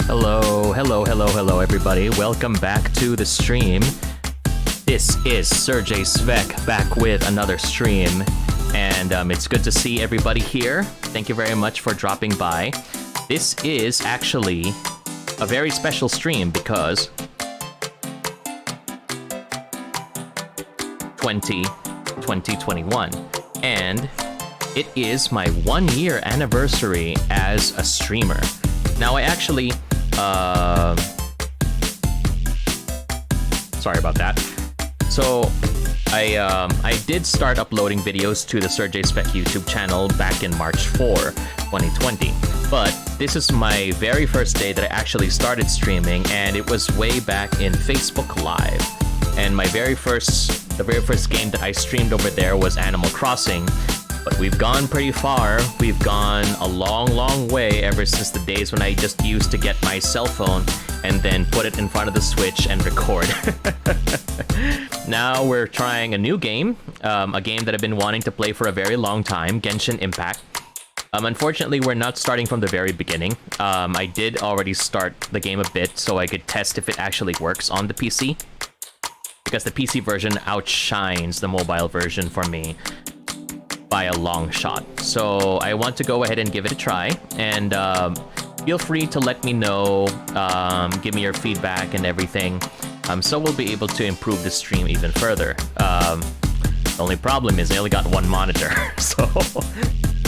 Hello, everybody. Welcome back to the stream. This is Serjay Svek back with another stream, and it's good to see everybody here. Thank you very much for dropping by. This is actually a very special stream because 2021, and it is my 1-year anniversary as a streamer. Now I actually sorry about that. So I did start uploading videos to the Serjay Svek YouTube channel back in March 4, 2020. But this is my very first day that I actually started streaming, and it was way back in Facebook Live. And the very first game that I streamed over there was Animal Crossing. But we've gone pretty far. We've gone a long way ever since the days when I just used to get my cell phone and then put it in front of the Switch and record. Now we're trying a new game, a game that I've been wanting to play for a very long time, Genshin Impact. Unfortunately, we're not starting from the very beginning. I did already start the game a bit so I could test if it actually works on the PC. Because the PC version outshines the mobile version for me by a long shot. So I want to go ahead and give it a try, and feel free to let me know, give me your feedback and everything, so we'll be able to improve the stream even further. The only problem is I only got one monitor, so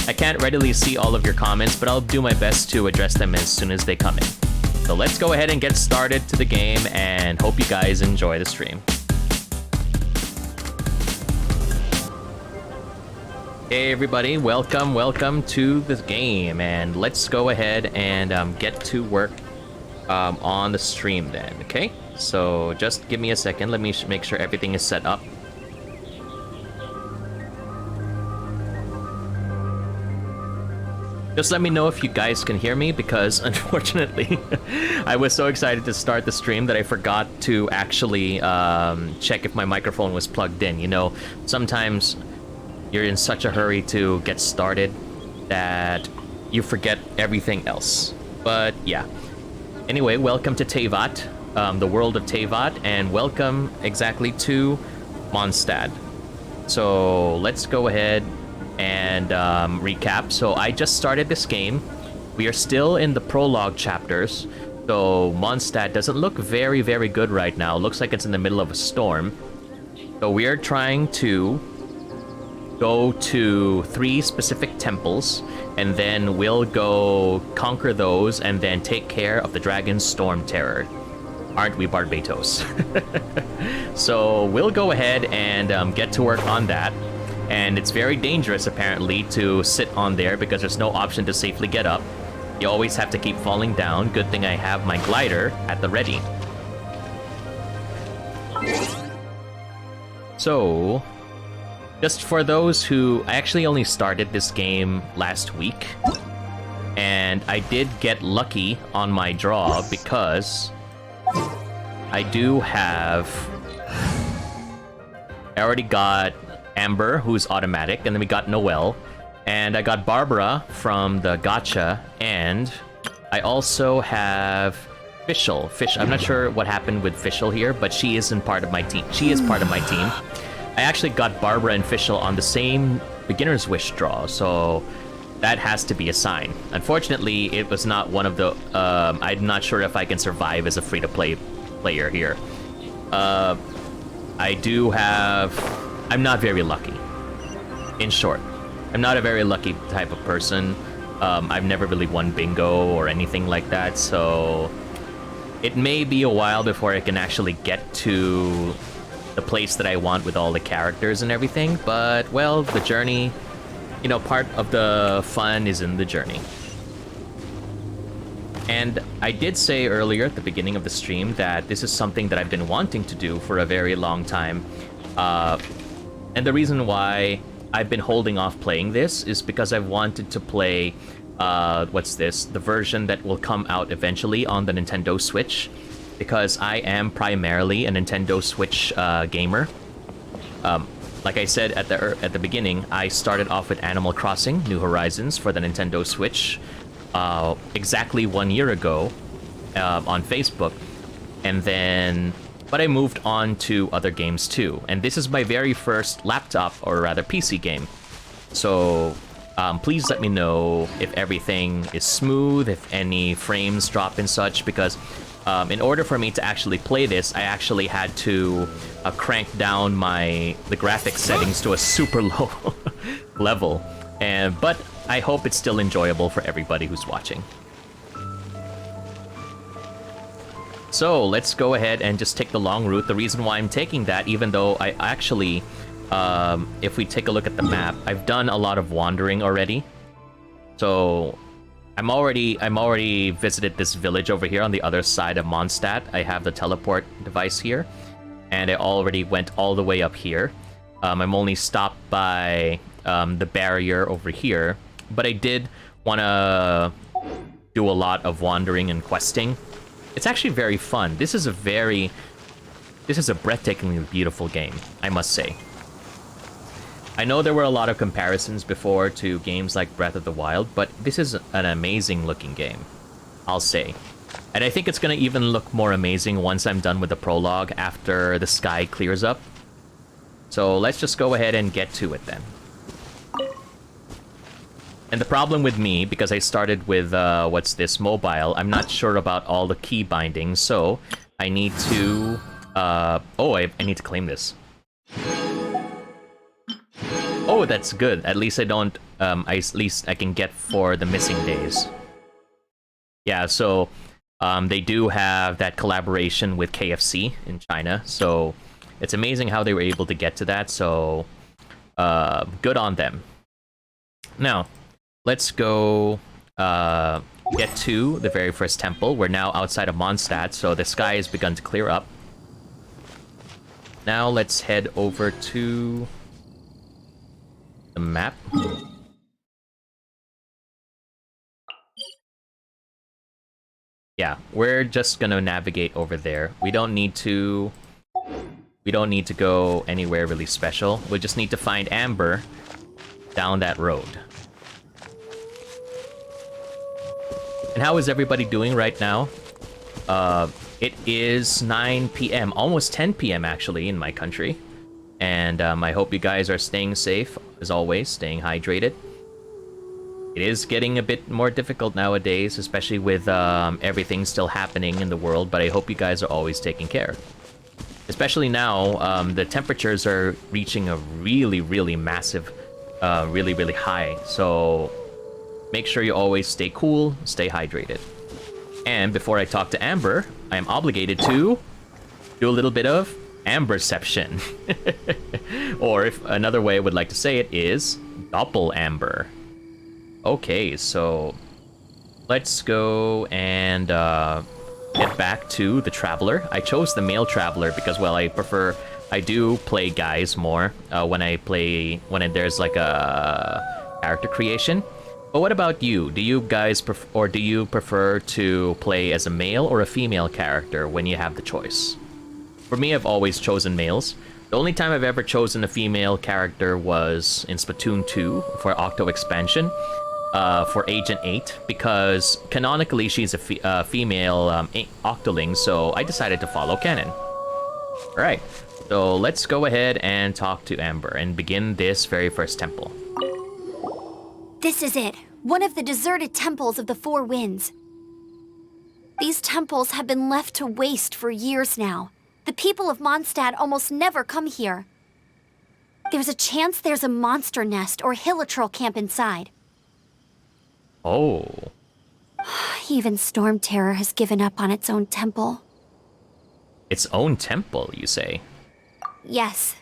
I can't readily see all of your comments, but I'll do my best to address them as soon as they come in. So let's go ahead and get started to the game, and hope you guys enjoy the stream. Hey everybody, welcome to this game, and let's go ahead and get to work on the stream then, okay? So just give me a second, let me make sure everything is set up. Just let me know if you guys can hear me, because unfortunately I was so excited to start the stream that I forgot to actually check if my microphone was plugged in. You know, sometimes you're in such a hurry to get started that you forget everything else. But yeah. Anyway, welcome to TEYVAT, the world of TEYVAT, and welcome exactly to Mondstadt. So let's go ahead and recap. So I just started this game. We are still in the prologue chapters. So Mondstadt doesn't look very good right now. Looks like it's in the middle of a storm. So we are trying to go to 3 specific temples, and then we'll go conquer those and then take care of the Dragon Storm Terror. Aren't we, Barbatos? So we'll go ahead and get to work on that. And it's very dangerous, apparently, to sit on there because there's no option to safely get up. You always have to keep falling down. Good thing I have my glider at the ready. So just for those who... I actually only started this game last week, and I did get lucky on my draw because I do have... I already got Amber, who's automatic, and then we got Noelle, and I got Barbara from the gacha, and I also have Fischl. I'm not sure what happened with Fischl here, but she isn't part of my team. She is part of my team. I actually got Barbara and Fischl on the same beginner's wish draw, so that has to be a sign. Unfortunately, it was not one of the... I'm not sure if I can survive as a free-to-play player here. I do have... I'm not very lucky. In short, I'm not a very lucky type of person. I've never really won bingo or anything like that, so it may be a while before I can actually get to the place that I want with all the characters and everything, but, well, the journey, you know, part of the fun is in the journey. And I did say earlier at the beginning of the stream that this is something that I've been wanting to do for a very long time. And the reason why I've been holding off playing this is because I've wanted to play, the version that will come out eventually on the Nintendo Switch, because I am primarily a Nintendo Switch gamer. Like I said at the beginning, I started off with Animal Crossing New Horizons for the Nintendo Switch exactly 1 year ago, on Facebook, and then... But I moved on to other games too, and this is my very first laptop, or rather PC game. So please let me know if everything is smooth, if any frames drop and such, because in order for me to actually play this, I actually had to crank down the graphics settings to a super low level. But I hope it's still enjoyable for everybody who's watching. So let's go ahead and just take the long route. The reason why I'm taking that, even though I actually, if we take a look at the map, I've done a lot of wandering already. So I'm already visited this village over here on the other side of Mondstadt. I have the teleport device here, and I already went all the way up here. I'm only stopped by the barrier over here, but I did want to do a lot of wandering and questing. It's actually very fun. This is a breathtakingly beautiful game, I must say. I know there were a lot of comparisons before to games like Breath of the Wild, but this is an amazing looking game, I'll say. And I think it's gonna even look more amazing once I'm done with the prologue after the sky clears up. So let's just go ahead and get to it then. And the problem with me, because I started with, what's this, mobile, I'm not sure about all the key bindings, so I need to, I need to claim this. Oh, that's good. At least I don't, at least I can get for the missing days. Yeah, so, they do have that collaboration with KFC in China, so it's amazing how they were able to get to that, so, good on them. Now, let's go get to the very first temple. We're now outside of Mondstadt, so the sky has begun to clear up. Now let's head over to the map. Yeah, we're just gonna navigate over there. We don't need to go anywhere really special. We just need to find Amber down that road. And how is everybody doing right now? It is 9 p.m., almost 10 p.m. actually in my country. And I hope you guys are staying safe, as always, staying hydrated. It is getting a bit more difficult nowadays, especially with everything still happening in the world, but I hope you guys are always taking care. Especially now, the temperatures are reaching a really, really massive, really, really high. So make sure you always stay cool, stay hydrated. And before I talk to Amber, I am obligated to do a little bit of Amberception. Or if another way I would like to say it is Doppel-Amber. Okay, so let's go and get back to the Traveler. I chose the male Traveler because, well, I do play guys more when there's like a character creation. But what about you? Do you guys prefer to play as a male or a female character when you have the choice? For me, I've always chosen males. The only time I've ever chosen a female character was in Splatoon 2 for Octo Expansion, for Agent 8, because canonically she's a female Octoling, so I decided to follow canon. Alright, so let's go ahead and talk to Amber and begin this very first temple. This is it, one of the deserted temples of the Four Winds. These temples have been left to waste for years now. The people of Mondstadt almost never come here. There's a chance there's a monster nest or hilitrol camp inside. Oh. Even Storm Terror has given up on its own temple. Its own temple, you say? Yes.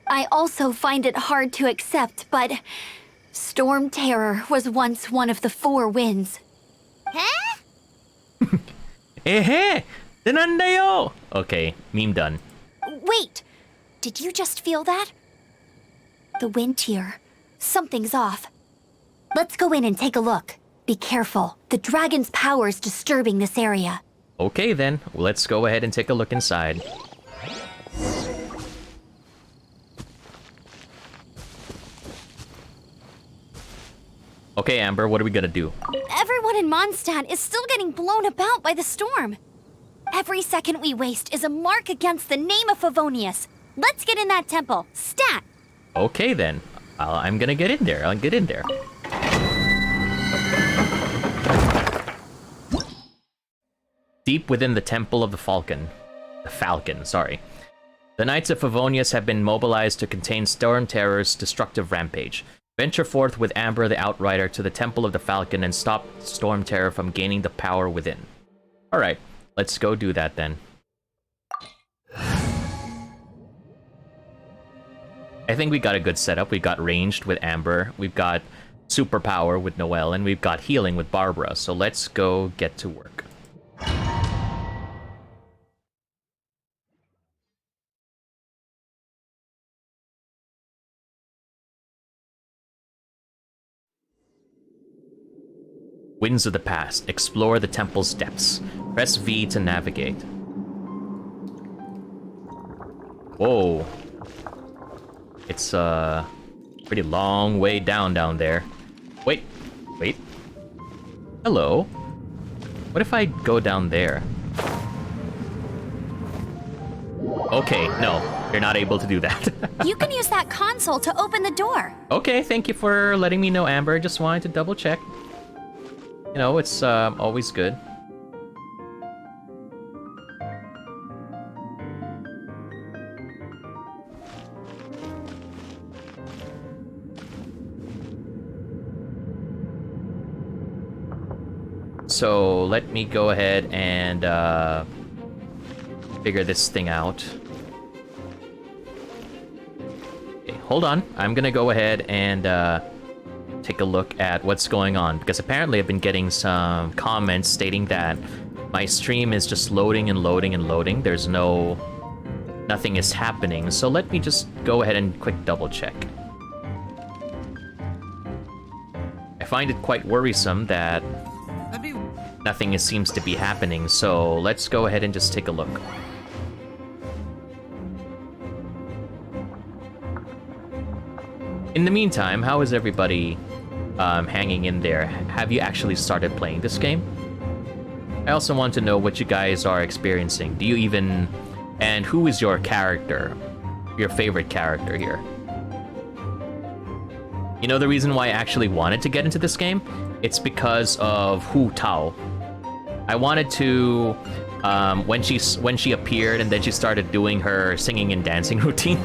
I also find it hard to accept, but Storm Terror was once one of the Four Winds. Huh? Eh, denandayo! Okay, meme done. Wait! Did you just feel that? The wind here. Something's off. Let's go in and take a look. Be careful. The dragon's power is disturbing this area. Okay then, let's go ahead and take a look inside. Okay, Amber, what are we gonna do? everyone in Mondstadt is still getting blown about by the storm. Every second we waste is a mark against the name of Favonius. Let's get in that temple. Stat! Okay then. I'm gonna get in there. I'll get in there. Deep within the Temple of the Falcon. Sorry. The Knights of Favonius have been mobilized to contain Storm Terror's destructive rampage. Venture forth with Amber the Outrider to the Temple of the Falcon and stop Storm Terror from gaining the power within. Alright, let's go do that then. I think we got a good setup. We got ranged with Amber, we've got superpower with Noelle, and we've got healing with Barbara, so let's go get to work. Winds of the Past. Explore the temple's depths. Press V to navigate. Whoa. It's a pretty long way down there. Wait. Hello. What if I go down there? Okay, no. You're not able to do that. You can use that console to open the door. Okay, thank you for letting me know, Amber. Just wanted to double check. You know, it's always good. So let me go ahead and figure this thing out. Okay, hold on. I'm gonna go ahead and take a look at what's going on, because apparently I've been getting some comments stating that my stream is just loading and loading and loading. There's nothing is happening. So let me just go ahead and quick double check. I find it quite worrisome that nothing seems to be happening, so let's go ahead and just take a look. In the meantime, how is everybody hanging in there? Have you actually started playing this game? I also want to know what you guys are experiencing. Do you even... And who is your character? Your favorite character here? You know the reason why I actually wanted to get into this game? It's because of Hu Tao. I wanted to... when she appeared and then she started doing her singing and dancing routine,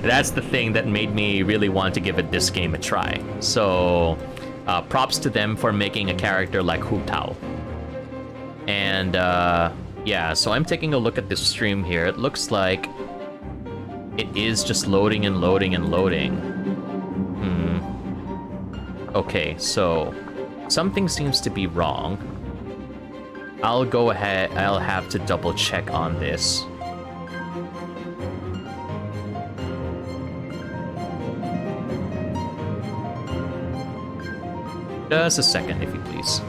that's the thing that made me really want to give this game a try. So props to them for making a character like Hu Tao. And yeah, so I'm taking a look at this stream here. It looks like it is just loading and loading and loading. Okay, so something seems to be wrong. I'll go ahead, I'll have to double check on this. Just a second, if you please.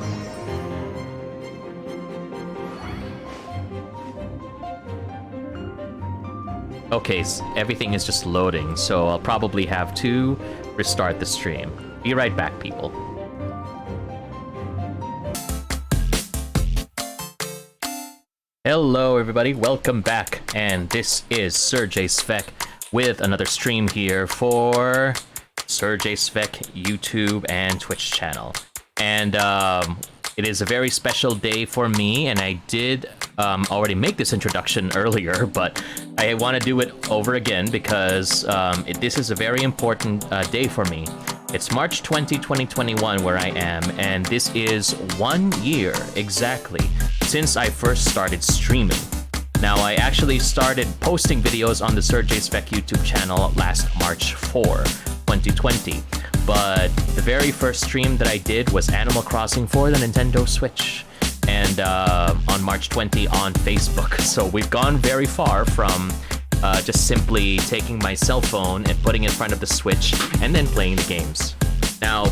Okay, everything is just loading, so I'll probably have to restart the stream. Be right back, people. Hello everybody, welcome back, and this is Serjay Svek with another stream here for Serjay Svek YouTube and Twitch channel. And it is a very special day for me, and I did already make this introduction earlier, but I want to do it over again because this is a very important day for me. It's March 20, 2021 where I am, and this is 1 year exactly since I first started streaming. Now, I actually started posting videos on the Serjay Svek YouTube channel last March 4, 2020, but the very first stream that I did was Animal Crossing for the Nintendo Switch, and on March 20 on Facebook. So we've gone very far from just simply taking my cell phone and putting it in front of the Switch and then playing the games. Now,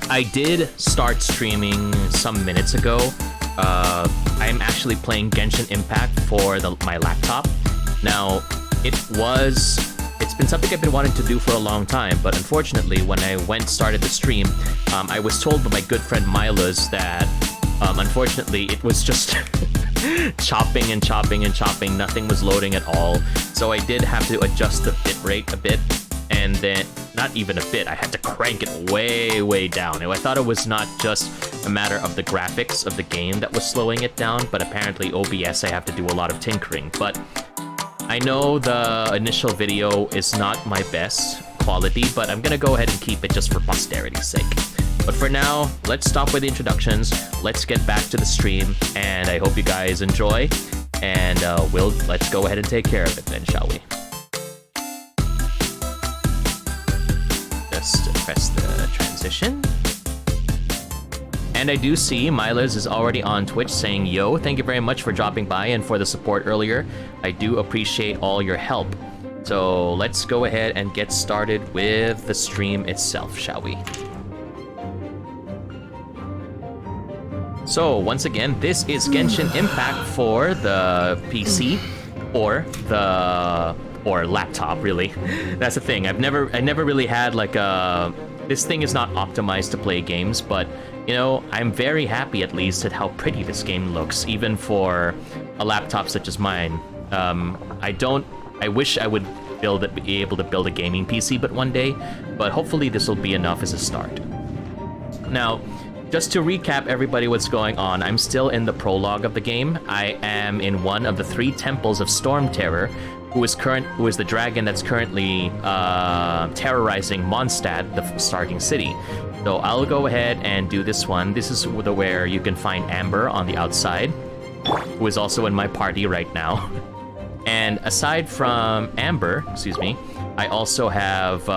I did start streaming some minutes ago. I'm actually playing Genshin Impact for my laptop. Now, it was It's been something I've been wanting to do for a long time, but unfortunately, when I started the stream, I was told by my good friend Milas that, unfortunately, it was just chopping and chopping and chopping. Nothing was loading at all. So I did have to adjust the bitrate a bit, and then, not even a bit, I had to crank it way, way down. And I thought it was not just a matter of the graphics of the game that was slowing it down, but apparently OBS I have to do a lot of tinkering. But I know the initial video is not my best quality, but I'm gonna go ahead and keep it just for posterity's sake. But for now, let's stop with the introductions, let's get back to the stream, and I hope you guys enjoy, and let's go ahead and take care of it then, shall we? Just press the transition. And I do see Milas is already on Twitch saying, yo, thank you very much for dropping by and for the support earlier. I do appreciate all your help. So let's go ahead and get started with the stream itself, shall we? So once again, this is Genshin Impact for the PC or laptop, really. That's the thing. I never really had like a... This thing is not optimized to play games, but you know, I'm very happy at least at how pretty this game looks, even for a laptop such as mine. I wish I would be able to build a gaming PC but one day, but hopefully this will be enough as a start. Now, just to recap everybody what's going on, I'm still in the prologue of the game. I am in one of the 3 temples of Storm Terror, who is the dragon that's currently terrorizing Mondstadt, the starting city. So I'll go ahead and do this one. This is where you can find Amber on the outside, who is also in my party right now. And aside from Amber, I also have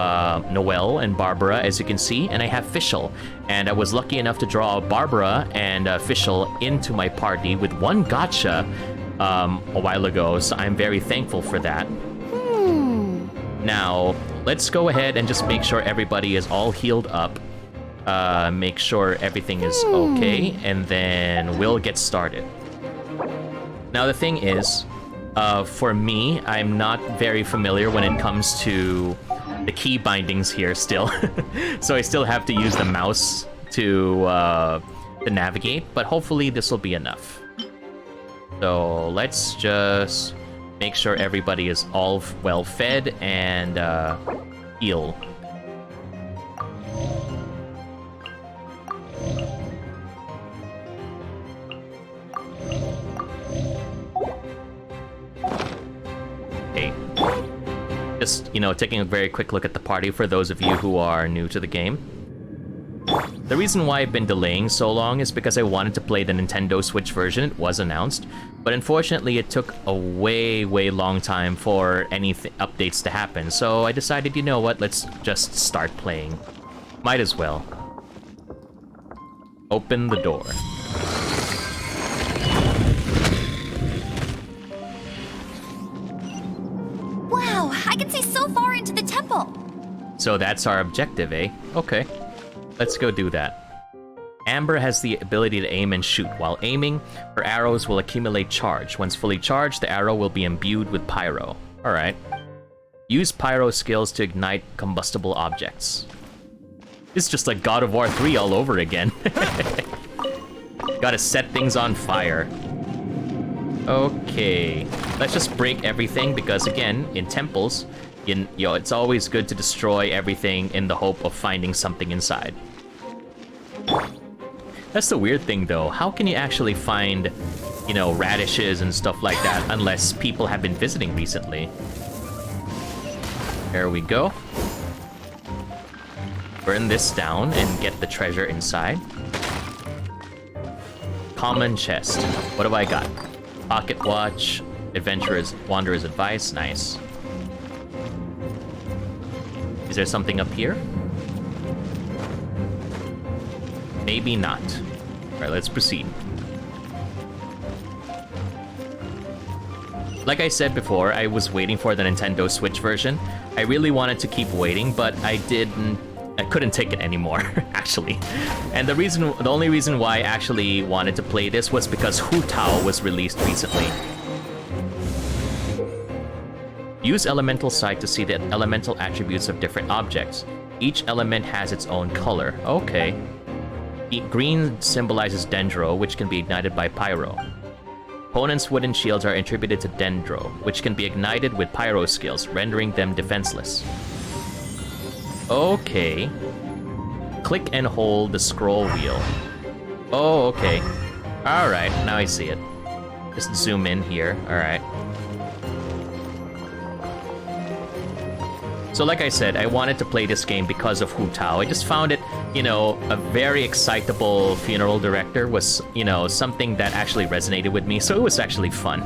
Noelle and Barbara, as you can see, and I have Fischl. And I was lucky enough to draw Barbara and Fischl into my party with one gacha a while ago, so I'm very thankful for that. Now, let's go ahead and just make sure everybody is all healed up. Make sure everything is okay, and then we'll get started. Now, the thing is, for me, I'm not very familiar when it comes to the key bindings here still. So I still have to use the mouse to navigate, but hopefully this will be enough. So let's just make sure everybody is all well fed and heal. Okay. Just, you know, taking a very quick look at the party for those of you who are new to the game. The reason why I've been delaying so long is because I wanted to play the Nintendo Switch version. It was announced, but unfortunately it took a way, way long time for any updates to happen. So I decided, you know what, let's just start playing. Might as well. Open the door. Wow, I can see so far into the temple. So that's our objective, eh? Okay. Let's go do that. Amber has the ability to aim and shoot. While aiming, her arrows will accumulate charge. Once fully charged, the arrow will be imbued with pyro. Alright. Use pyro skills to ignite combustible objects. It's just like God of War 3 all over again. Gotta set things on fire. Okay. Let's just break everything because, again, in temples, it's always good to destroy everything in the hope of finding something inside. That's the weird thing, though. How can you actually find, you know, radishes and stuff like that unless people have been visiting recently? There we go. Burn this down and get the treasure inside. Common chest. What have I got? Pocket watch, wanderer's advice. Nice. Is there something up here? Maybe not. Alright, let's proceed. Like I said before, I was waiting for the Nintendo Switch version. I really wanted to keep waiting, but I couldn't take it anymore, actually. And the only reason why I actually wanted to play this was because Hu Tao was released recently. Use Elemental Sight to see the elemental attributes of different objects. Each element has its own color. Okay. Green symbolizes Dendro, which can be ignited by Pyro. Opponents' wooden shields are attributed to Dendro, which can be ignited with Pyro skills, rendering them defenseless. Okay. Click and hold the scroll wheel. Oh, okay. Alright, now I see it. Just zoom in here. Alright. So like I said, I wanted to play this game because of Hu Tao. I just found it, you know, a very excitable funeral director was, you know, something that actually resonated with me, so it was actually fun.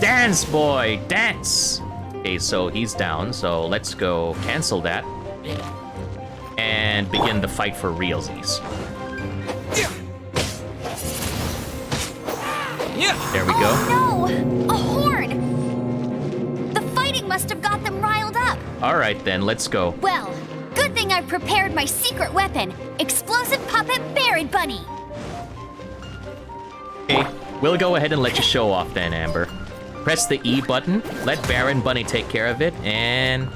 Dance, boy! Dance! Okay, so he's down, so let's go cancel that. And begin the fight for realsies. There we go. Oh no! A horn! The fighting must have got them riled up. Alright then, let's go. Well, good thing I prepared my secret weapon, Explosive Puppet Barrett Bunny. Okay, we'll go ahead and let you show off then, Amber. Press the E button, let Baron Bunny take care of it, and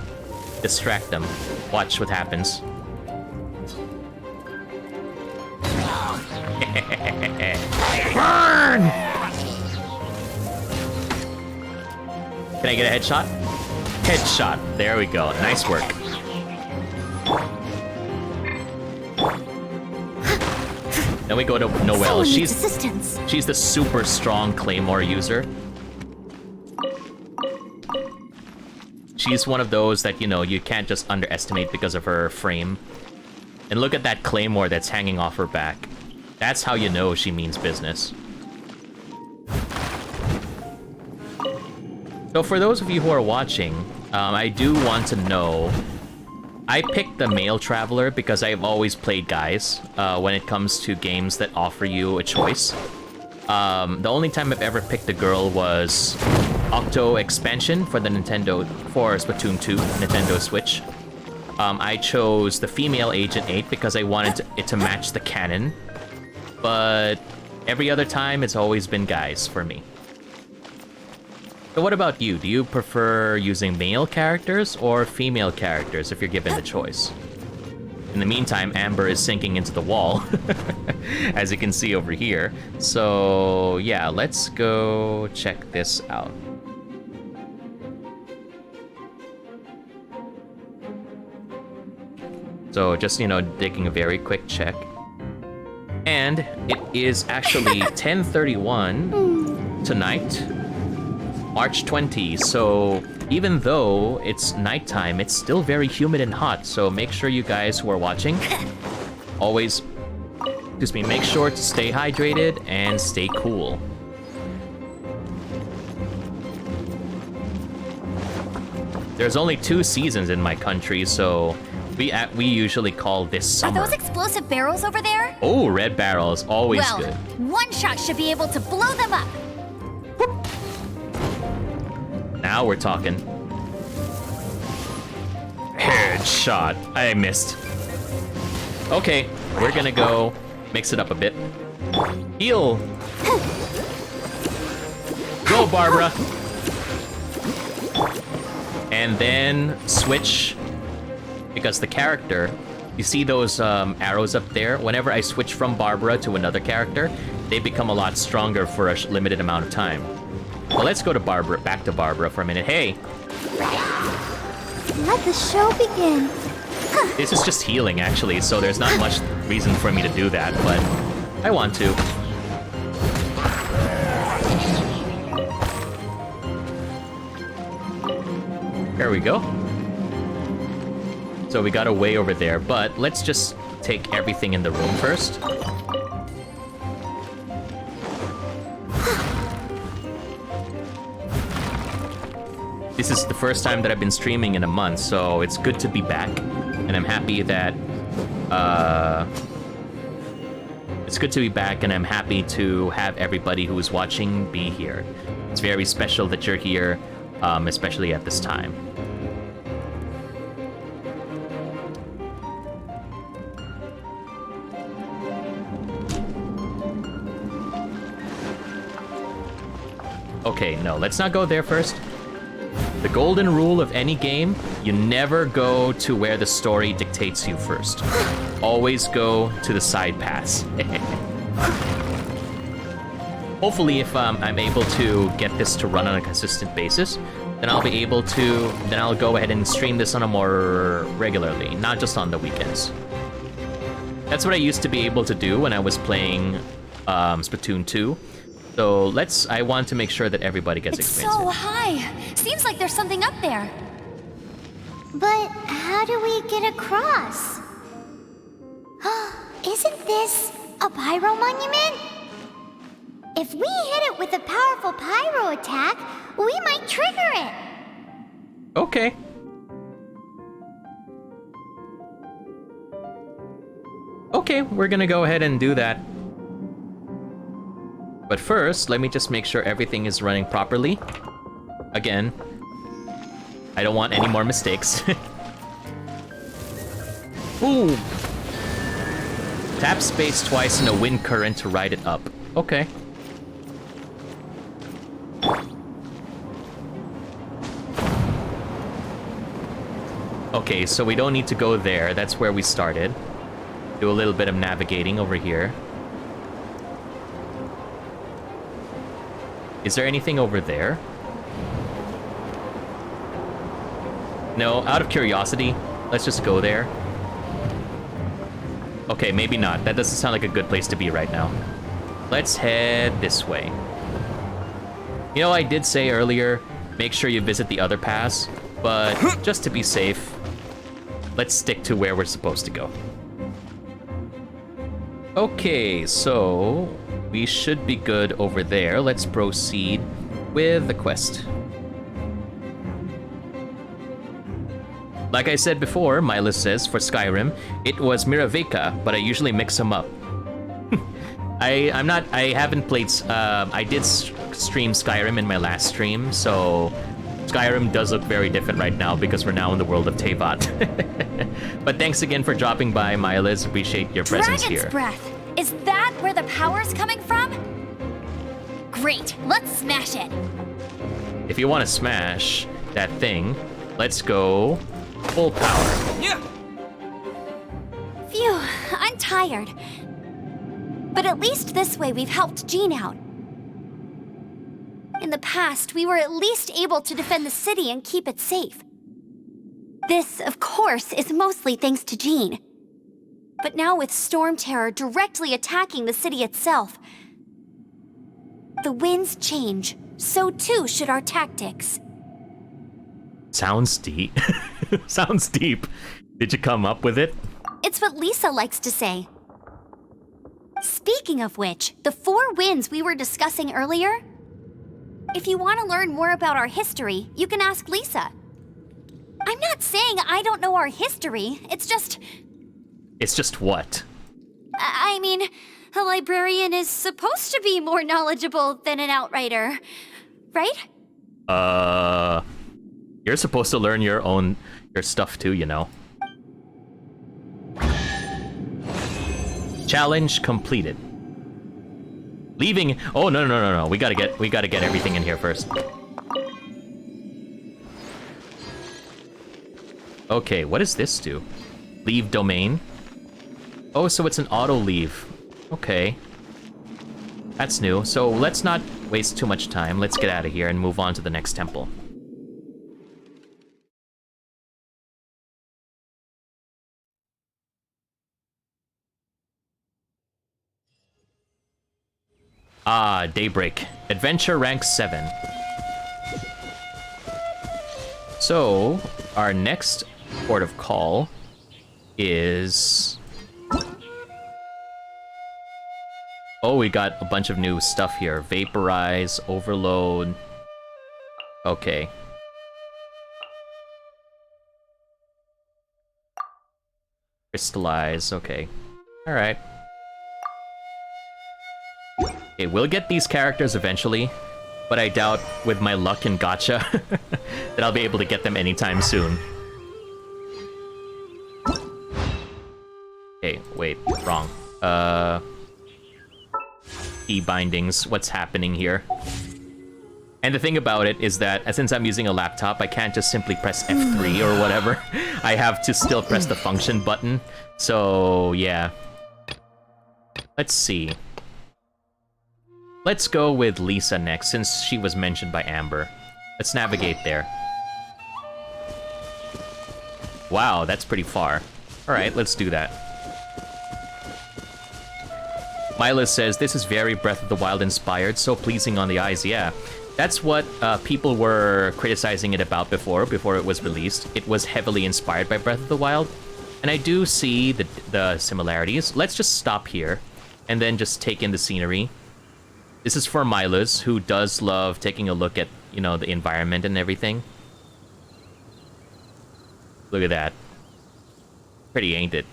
distract them. Watch what happens. Burn! Can I get a headshot? Headshot. There we go. Nice work. Then we go to Noelle. She's the super strong Claymore user. She's one of those that, you know, you can't just underestimate because of her frame. And look at that Claymore that's hanging off her back. That's how you know she means business. So for those of you who are watching, I do want to know, I picked the male traveler because I've always played guys when it comes to games that offer you a choice. The only time I've ever picked a girl was Octo expansion for Splatoon 2 Nintendo Switch. I chose the female Agent 8 because I wanted it to match the canon. But every other time, it's always been guys for me. So what about you? Do you prefer using male characters or female characters if you're given the choice? In the meantime, Amber is sinking into the wall, as you can see over here. So yeah, let's go check this out. So just, you know, taking a very quick check. And it is actually 10:31 tonight, March 20, so even though it's nighttime, it's still very humid and hot, so make sure you guys who are watching always, make sure to stay hydrated and stay cool. There's only 2 seasons in my country, so we usually call this summer. Are those explosive barrels over there? Oh, red barrels, always good. One shot should be able to blow them up. Now we're talking. Headshot. I missed. Okay, we're gonna go mix it up a bit. Heal. Go, Barbara. And then switch, because the character, you see those arrows up there? Whenever I switch from Barbara to another character, they become a lot stronger for a limited amount of time. Well, let's go to Barbara, back to Barbara for a minute. Hey! Let the show begin. This is just healing, actually, so there's not much reason for me to do that, but I want to. There we go. So we got a way over there, but let's just take everything in the room first. This is the first time that I've been streaming in a month, so it's good to be back. And I'm happy that, it's good to be back, and I'm happy to have everybody who is watching be here. It's very special that you're here, especially at this time. Okay, no, let's not go there first. The golden rule of any game, you never go to where the story dictates you first. Always go to the side paths. Hopefully, if I'm able to get this to run on a consistent basis, then I'll be able to, then I'll go ahead and stream this on a more regularly, not just on the weekends. That's what I used to be able to do when I was playing Splatoon 2. So I want to make sure that everybody gets experience. It's so high. Seems like there's something up there. But how do we get across? Isn't this a pyro monument? If we hit it with a powerful pyro attack, we might trigger it. Okay. Okay, we're gonna go ahead and do that. But first, let me just make sure everything is running properly. Again, I don't want any more mistakes. Ooh! Tap space twice in a wind current to ride it up. Okay. Okay, so we don't need to go there. That's where we started. Do a little bit of navigating over here. Is there anything over there? No, out of curiosity, let's just go there. Okay, maybe not. That doesn't sound like a good place to be right now. Let's head this way. You know, I did say earlier, make sure you visit the other paths, but just to be safe, let's stick to where we're supposed to go. Okay, so we should be good over there. Let's proceed with the quest. Like I said before, Mila says for Skyrim, it was Miraveka, but I usually mix them up. I haven't played, I did stream Skyrim in my last stream, so Skyrim does look very different right now because we're now in the world of TEYVAT. But thanks again for dropping by, Milas. Appreciate your presence here. Dragon's breath! Is that where the power's coming from? Great, let's smash it! If you want to smash that thing, let's go full power. Yeah. Phew, I'm tired. But at least this way we've helped Jean out. In the past, we were at least able to defend the city and keep it safe. This, of course, is mostly thanks to Jean. But now with Storm Terror directly attacking the city itself, the winds change, so too should our tactics. Sounds deep. Sounds deep. Did you come up with it? It's what Lisa likes to say. Speaking of which, the 4 winds we were discussing earlier, if you want to learn more about our history, you can ask Lisa. I'm not saying I don't know our history, it's just... It's just what? I mean, a librarian is supposed to be more knowledgeable than an outrider, right? You're supposed to learn your stuff too, you know. Challenge completed. Leaving. Oh no. We gotta get everything in here first. Okay, what does this do? Leave domain. Oh, so it's an auto leave. Okay. That's new. So let's not waste too much time. Let's get out of here and move on to the next temple. Ah, Daybreak. Adventure rank 7. So, our next port of call is... Oh, we got a bunch of new stuff here. Vaporize, Overload. Okay. Crystallize, okay. Alright. Okay, we'll get these characters eventually, but I doubt, with my luck in gacha, that I'll be able to get them anytime soon. Okay, wait, wrong. Key bindings, what's happening here? And the thing about it is that since I'm using a laptop, I can't just simply press F3 or whatever. I have to still press the function button. So, yeah. Let's see. Let's go with Lisa next, since she was mentioned by Amber. Let's navigate there. Wow, that's pretty far. Alright, let's do that. Mila says, this is very Breath of the Wild inspired, so pleasing on the eyes. Yeah, that's what people were criticizing it about before it was released. It was heavily inspired by Breath of the Wild, and I do see the similarities. Let's just stop here, and then just take in the scenery. This is for Milas, who does love taking a look at, you know, the environment and everything. Look at that. Pretty, ain't it?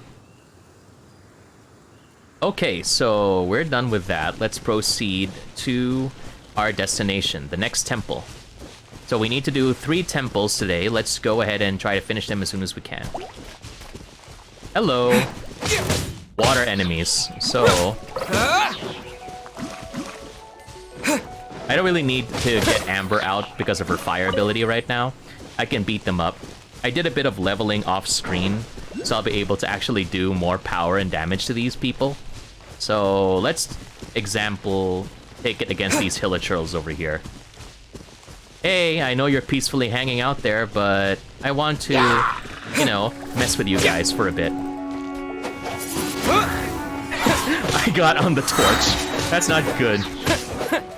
Okay, so we're done with that. Let's proceed to our destination, the next temple. So we need to do 3 temples today. Let's go ahead and try to finish them as soon as we can. Hello. Water enemies. So I don't really need to get Amber out because of her fire ability right now. I can beat them up. I did a bit of leveling off screen, so I'll be able to actually do more power and damage to these people. So let's take it against these hilichurls over here. Hey, I know you're peacefully hanging out there, but I want to, you know, mess with you guys for a bit. I got on the torch. That's not good.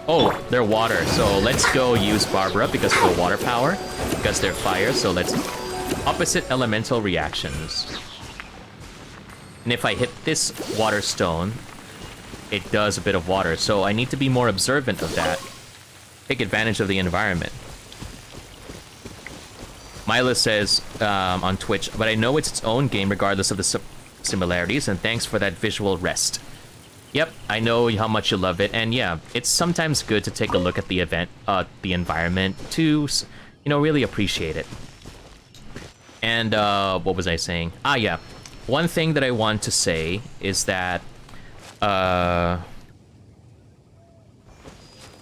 Oh, they're water, so let's go use Barbara because of her water power. Because they're fire, so let's... Opposite elemental reactions. And if I hit this water stone, it does a bit of water, so I need to be more observant of that. Take advantage of the environment. Mila says on Twitch, but I know it's its own game regardless of the similarities, and thanks for that visual rest. Yep, I know how much you love it, and yeah, it's sometimes good to take a look at the the environment to, you know, really appreciate it. And what was I saying? Ah, yeah. One thing that I want to say is that I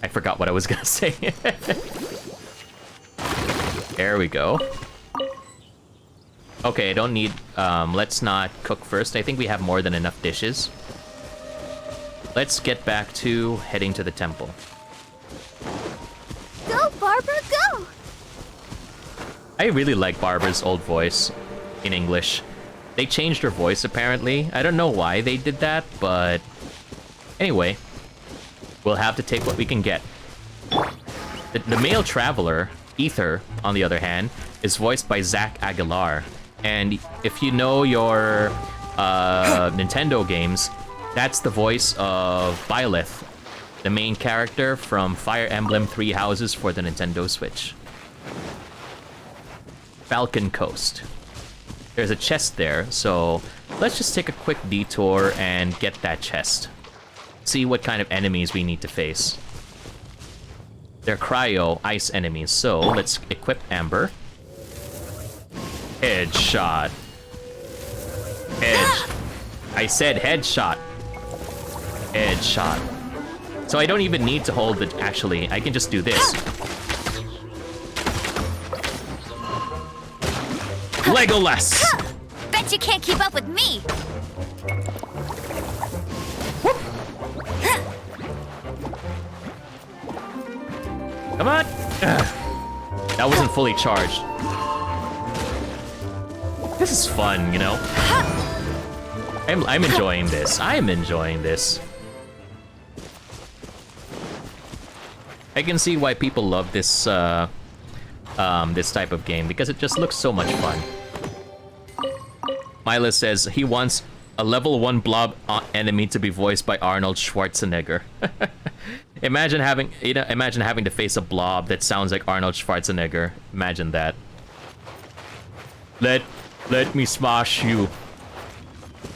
forgot what I was gonna say. There we go. Okay, I don't need... let's not cook first. I think we have more than enough dishes. Let's get back to heading to the temple. Go, Barbara, go! I really like Barbara's old voice in English. They changed her voice, apparently. I don't know why they did that, but... Anyway, we'll have to take what we can get. The male traveler, Ether, on the other hand, is voiced by Zach Aguilar. And if you know your Nintendo games, that's the voice of Byleth, the main character from Fire Emblem Three Houses for the Nintendo Switch. Falcon Coast. There's a chest there, so let's just take a quick detour and get that chest. See what kind of enemies we need to face. They're cryo ice enemies, so let's equip Amber. Headshot. I said headshot. Headshot. So I don't even need to hold it, actually. I can just do this. Legolas! Bet you can't keep up with me! Come on! That wasn't fully charged. This is fun, you know? I'm enjoying this. I'm enjoying this. I can see why people love this, this type of game, because it just looks so much fun. Mila says he wants a level 1 blob enemy to be voiced by Arnold Schwarzenegger. Imagine having to face a blob that sounds like Arnold Schwarzenegger. Imagine that. Let me smash you.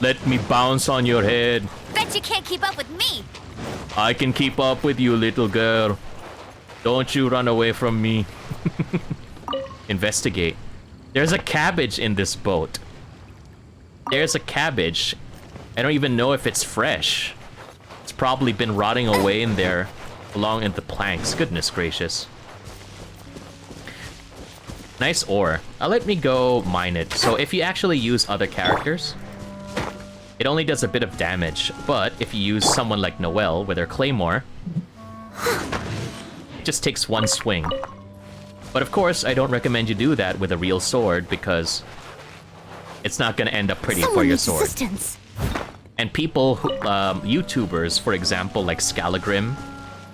Let me bounce on your head. Bet you can't keep up with me! I can keep up with you, little girl. Don't you run away from me. Investigate. There's a cabbage in this boat. There's a cabbage. I don't even know if it's fresh. It's probably been rotting away in there, along in the planks. Goodness gracious. Nice ore. Let me go mine it. So if you actually use other characters, it only does a bit of damage. But if you use someone like Noelle with her claymore, it just takes one swing. But of course, I don't recommend you do that with a real sword because it's not going to end up pretty for your sword. Assistance. And people, who, YouTubers, for example, like Scalagrim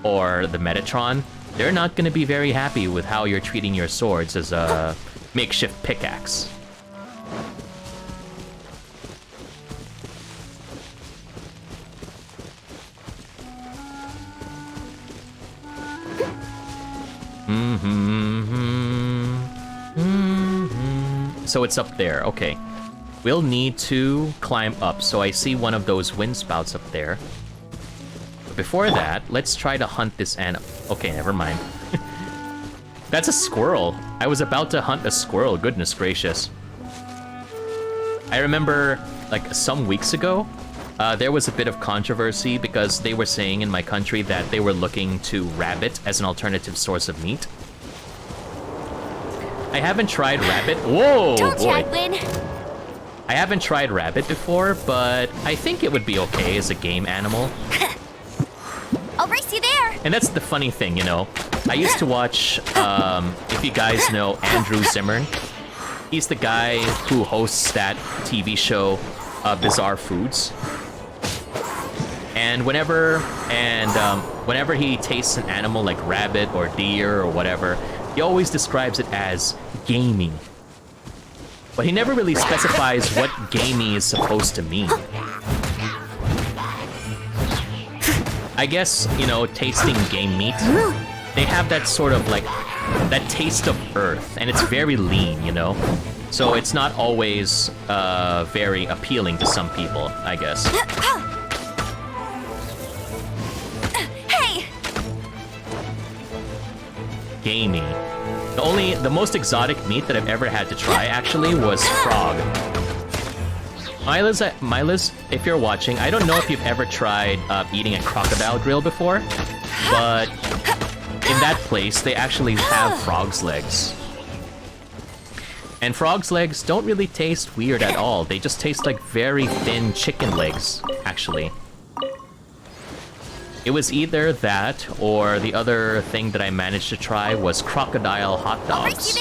or the Metatron, they're not going to be very happy with how you're treating your swords as a makeshift pickaxe. So it's up there, okay. We'll need to climb up, so I see one of those wind spouts up there. But before that, let's try to hunt this animal. Okay, never mind. That's a squirrel. I was about to hunt a squirrel, goodness gracious. I remember, like, some weeks ago, there was a bit of controversy because they were saying in my country that they were looking to rabbit as an alternative source of meat. I haven't tried rabbit. Whoa, Don't boy. Win. I haven't tried rabbit before, but I think it would be okay as a game animal. I'll race you there. And that's the funny thing, you know. I used to watch, if you guys know Andrew Zimmern, he's the guy who hosts that TV show, Bizarre Foods. And whenever he tastes an animal like rabbit or deer or whatever, he always describes it as gamey. But he never really specifies what gamey is supposed to mean. I guess, you know, tasting game meat, they have that sort of like, that taste of earth, and it's very lean, you know? So it's not always very appealing to some people, I guess. Hey! Gamey. The most exotic meat that I've ever had to try, actually, was frog. Milas, if you're watching, I don't know if you've ever tried eating a crocodile grill before, but in that place, they actually have frog's legs. And frog's legs don't really taste weird at all. They just taste like very thin chicken legs, actually. It was either that, or the other thing that I managed to try was crocodile hot dogs.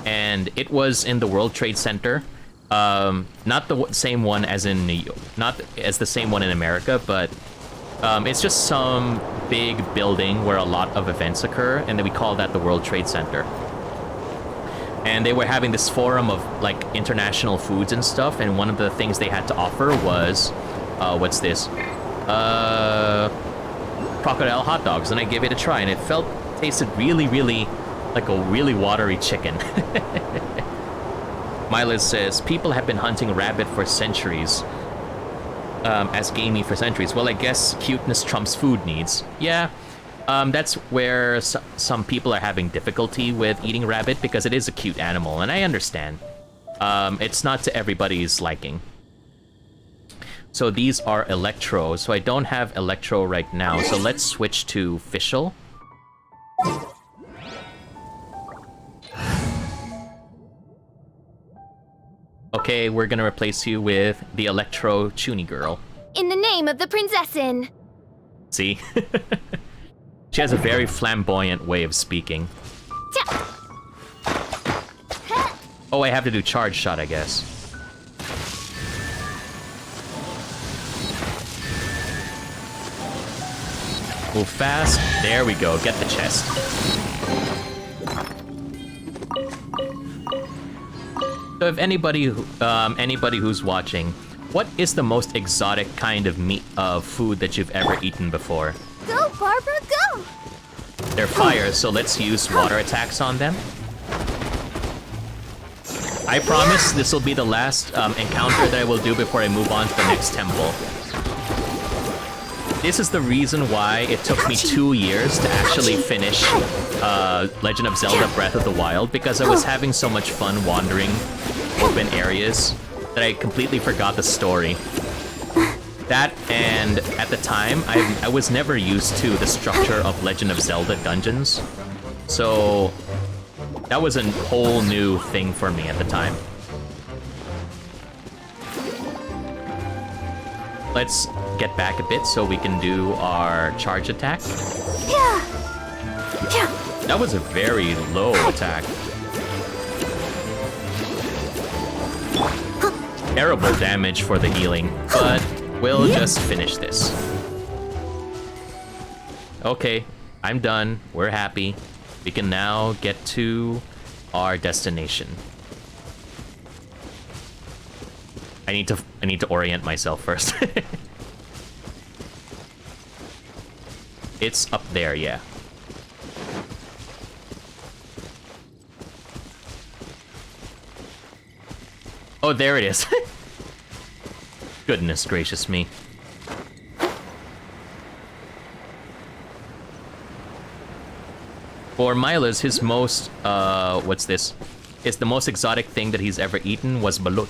And it was in the World Trade Center. Not the same one as in New York, not as the same one in America, but it's just some big building where a lot of events occur, and then we call that the World Trade Center. And they were having this forum of like international foods and stuff, and one of the things they had to offer was, what's this? Crocodile hot dogs, and I gave it a try, and it tasted really, really like a really watery chicken. Milas says, people have been hunting rabbit for centuries, as gamey for centuries. Well, I guess cuteness trumps food needs. Yeah, that's where some people are having difficulty with eating rabbit, because it is a cute animal, and I understand. It's not to everybody's liking. So these are Electro, so I don't have Electro right now, so let's switch to Fischl. Okay, we're gonna replace you with the Electro Chuny girl. In the name of the Prinzessin. See? She has a very flamboyant way of speaking. Oh, I have to do charge shot, I guess. Move fast. There we go. Get the chest. So if anybody who's watching, what is the most exotic kind of meat food that you've ever eaten before? Go, Barbara, go! They're fire, so let's use water attacks on them. I promise this will be the last encounter that I will do before I move on to the next temple. This is the reason why it took me 2 years to actually finish Legend of Zelda Breath of the Wild, because I was having so much fun wandering open areas that I completely forgot the story. That, and at the time, I was never used to the structure of Legend of Zelda dungeons. So That was a whole new thing for me at the time. Let's get back a bit so we can do our charge attack. That was a very low attack. Terrible damage for the healing, but we'll just finish this. Okay, I'm done. We're happy. We can now get to our destination. I need to orient myself first. It's up there, yeah. Oh, there it is. Goodness gracious me. For Milas, his most, what's this? It's the most exotic thing that he's ever eaten was balut.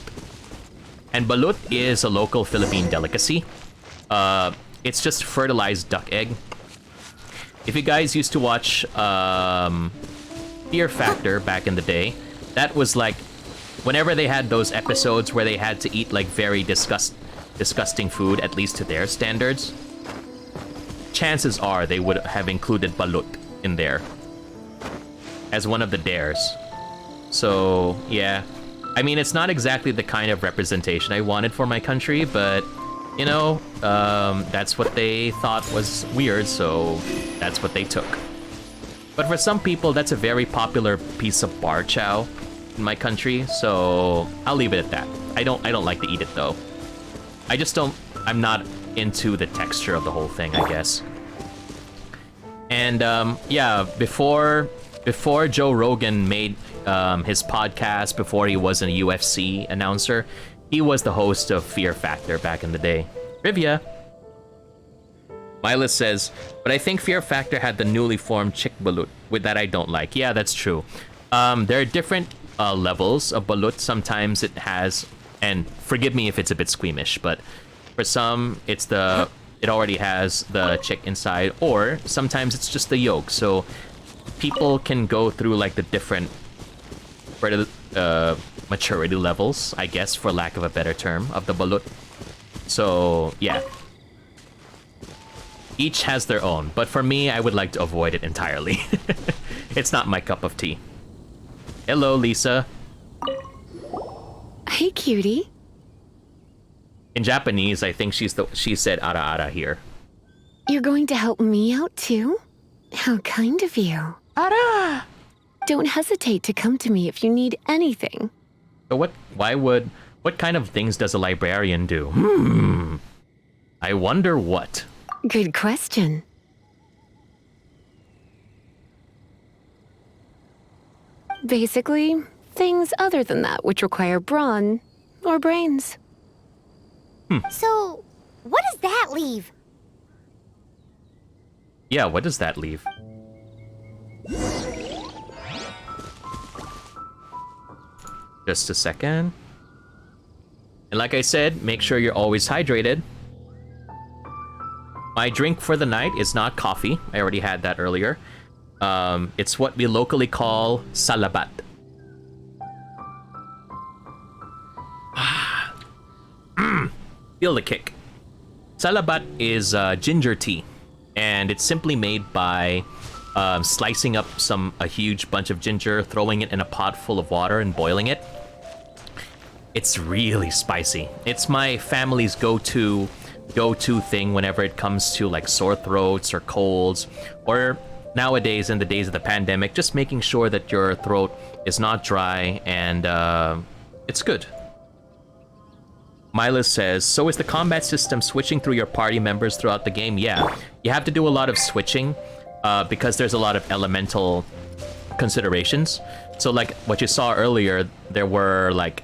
And balut is a local Philippine delicacy. It's just fertilized duck egg. If you guys used to watch Fear Factor back in the day, that was like, whenever they had those episodes where they had to eat like very disgusting food, at least to their standards, chances are they would have included balut in there as one of the dares. So, yeah. I mean, it's not exactly the kind of representation I wanted for my country, but, you know, that's what they thought was weird, so that's what they took. But for some people, that's a very popular piece of bar chow in my country, so I'll leave it at that. I don't like to eat it, though. I'm not into the texture of the whole thing, I guess. And, yeah, before Joe Rogan made his podcast, before he was a UFC announcer, he was the host of Fear Factor back in the day. Trivia. Milas says, but I think Fear Factor had the newly formed chick balut. With that, I don't like. Yeah, that's true. There are different levels of balut. Sometimes it has, and forgive me if it's a bit squeamish, but for some, it already has the chick inside, or sometimes it's just the yolk. So people can go through like the different maturity levels, I guess, for lack of a better term, of the balut. So yeah, each has their own, but for me, I would like to avoid it entirely. It's not my cup of tea. Hello, Lisa. Hey, cutie. In Japanese, I think she said ara ara here. You're going to help me out too? How kind of you. Ara! Don't hesitate to come to me if you need anything. So what kind of things does a librarian do? I wonder what. Good question. Basically, things other than that which require brawn or brains. So, what does that leave? Yeah, what does that leave? Just a second. And like I said, make sure you're always hydrated. My drink for the night is not coffee. I already had that earlier. It's what we locally call salabat. Feel the kick. Salabat is ginger tea, and it's simply made by slicing up a huge bunch of ginger, throwing it in a pot full of water, and boiling it. It's really spicy. It's my family's go-to thing whenever it comes to like sore throats or colds, or nowadays in the days of the pandemic, just making sure that your throat is not dry, and it's good. Milas says, so is the combat system switching through your party members throughout the game? Yeah, you have to do a lot of switching because there's a lot of elemental considerations. So like what you saw earlier, there were like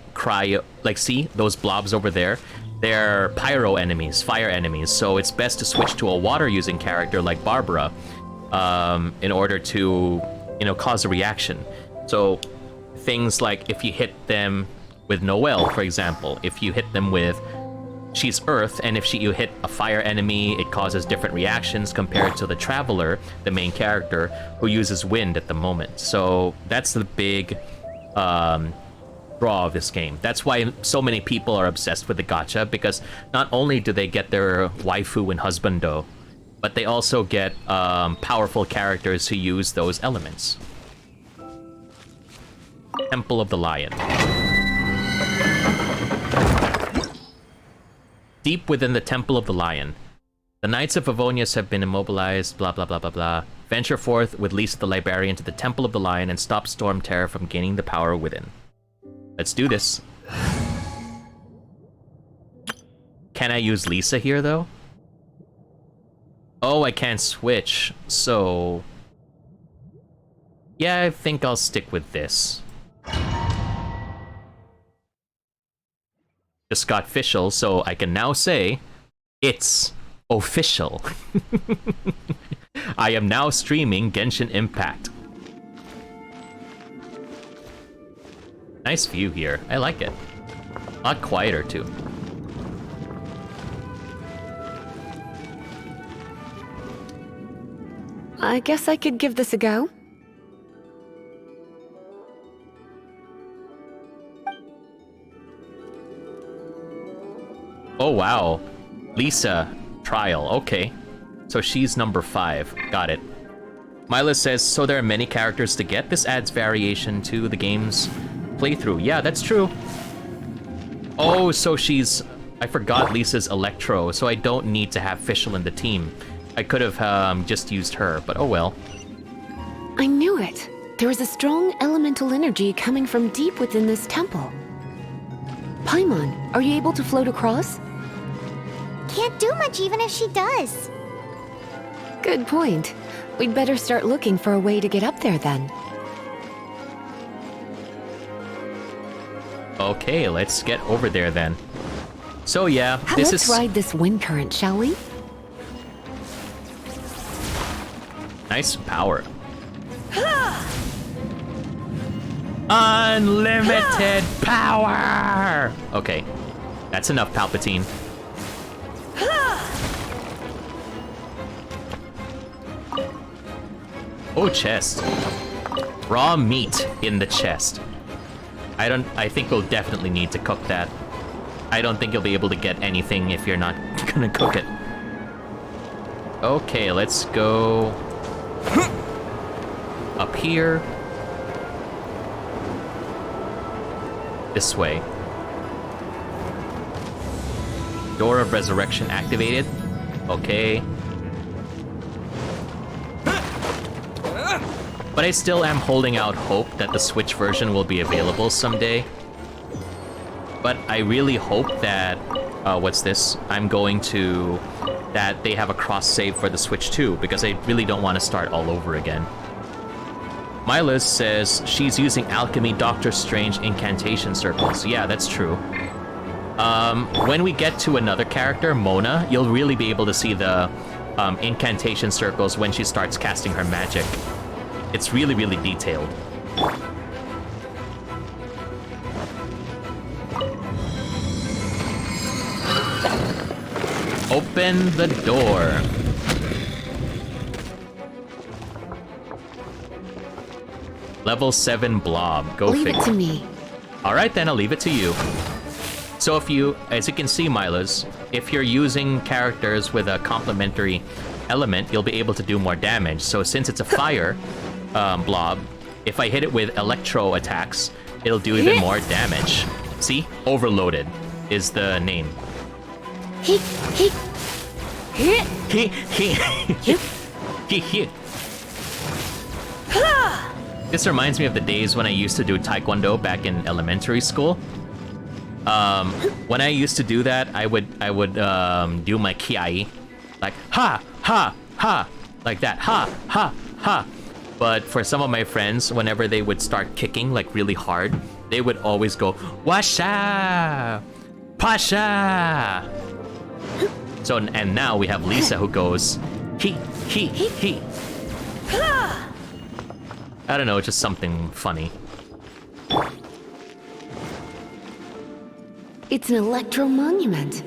see those blobs over there? They're pyro enemies, fire enemies. So it's best to switch to a water using character like Barbara in order to, cause a reaction. So things like if you hit them with Noelle, for example, if you hit them with she's Earth, and if you hit a fire enemy, it causes different reactions compared to the Traveler, the main character, who uses wind at the moment. So that's the big draw of this game. That's why so many people are obsessed with the gacha, because not only do they get their waifu and husbando, but they also get powerful characters who use those elements. Temple of the Lion. Deep within the Temple of the Lion, the Knights of Favonius have been immobilized, blah blah blah blah blah. Venture forth with Lisa the Librarian to the Temple of the Lion and stop Storm Terror from gaining the power within. Let's do this. Can I use Lisa here, though? Oh, I can't switch, so... yeah, I think I'll stick with this. Just got official, so I can now say, it's official. I am now streaming Genshin Impact. Nice view here. I like it. A lot quieter, too. I guess I could give this a go. Oh, wow. Lisa, trial. Okay. So she's number 5. Got it. Mila says, so there are many characters to get. This adds variation to the game's playthrough. Yeah, that's true. Oh, so she's... I forgot Lisa's Electro, so I don't need to have Fischl in the team. I could have just used her, but oh well. I knew it. There is a strong elemental energy coming from deep within this temple. Paimon, are you able to float across? Can't do much even if she does. Good point. We'd better start looking for a way to get up there then. Okay, let's get over there then. So yeah, Let's ride this wind current, shall we? Nice power. Unlimited power! Okay, that's enough, Palpatine. Oh, chest. Raw meat in the chest. I think we'll definitely need to cook that. I don't think you'll be able to get anything if you're not gonna cook it. Okay, let's go up here. This way. Door of Resurrection activated. Okay. But I still am holding out hope that the Switch version will be available someday. But I really hope that, what's this? That they have a cross-save for the Switch too, because I really don't want to start all over again. Mila says she's using Alchemy Doctor Strange incantation circles. Yeah, that's true. When we get to another character, Mona, you'll really be able to see the incantation circles when she starts casting her magic. It's really, really detailed. Open the door. Level 7 blob. Go figure. Leave it to me. Alright then, I'll leave it to you. So if you, as you can see, Milas, if you're using characters with a complementary element, you'll be able to do more damage. So since it's a fire blob, if I hit it with electro attacks, it'll do even more damage. See? Overloaded is the name. This reminds me of the days when I used to do Taekwondo back in elementary school. When I used to do that, I would do my kiai, like ha ha ha, like that, ha ha ha. But for some of my friends, whenever they would start kicking like really hard, they would always go washa, pasha. So and now we have Lisa who goes he. I don't know, just something funny. It's an electro monument.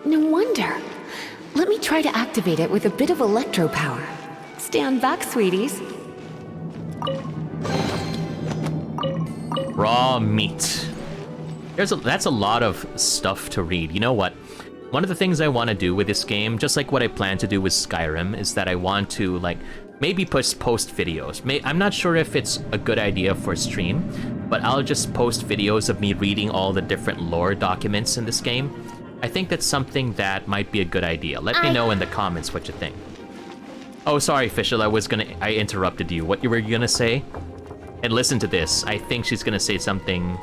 No wonder. Let me try to activate it with a bit of electro power. Stand back, sweeties. Raw meat. That's a lot of stuff to read. You know what? One of the things I want to do with this game, just like what I plan to do with Skyrim, is that I want to, like, maybe post videos. I'm not sure if it's a good idea for stream, but I'll just post videos of me reading all the different lore documents in this game. I think that's something that might be a good idea. Let me know in the comments what you think. Oh, sorry, Fischl, I interrupted you. What you were gonna say? And listen to this. I think she's gonna say something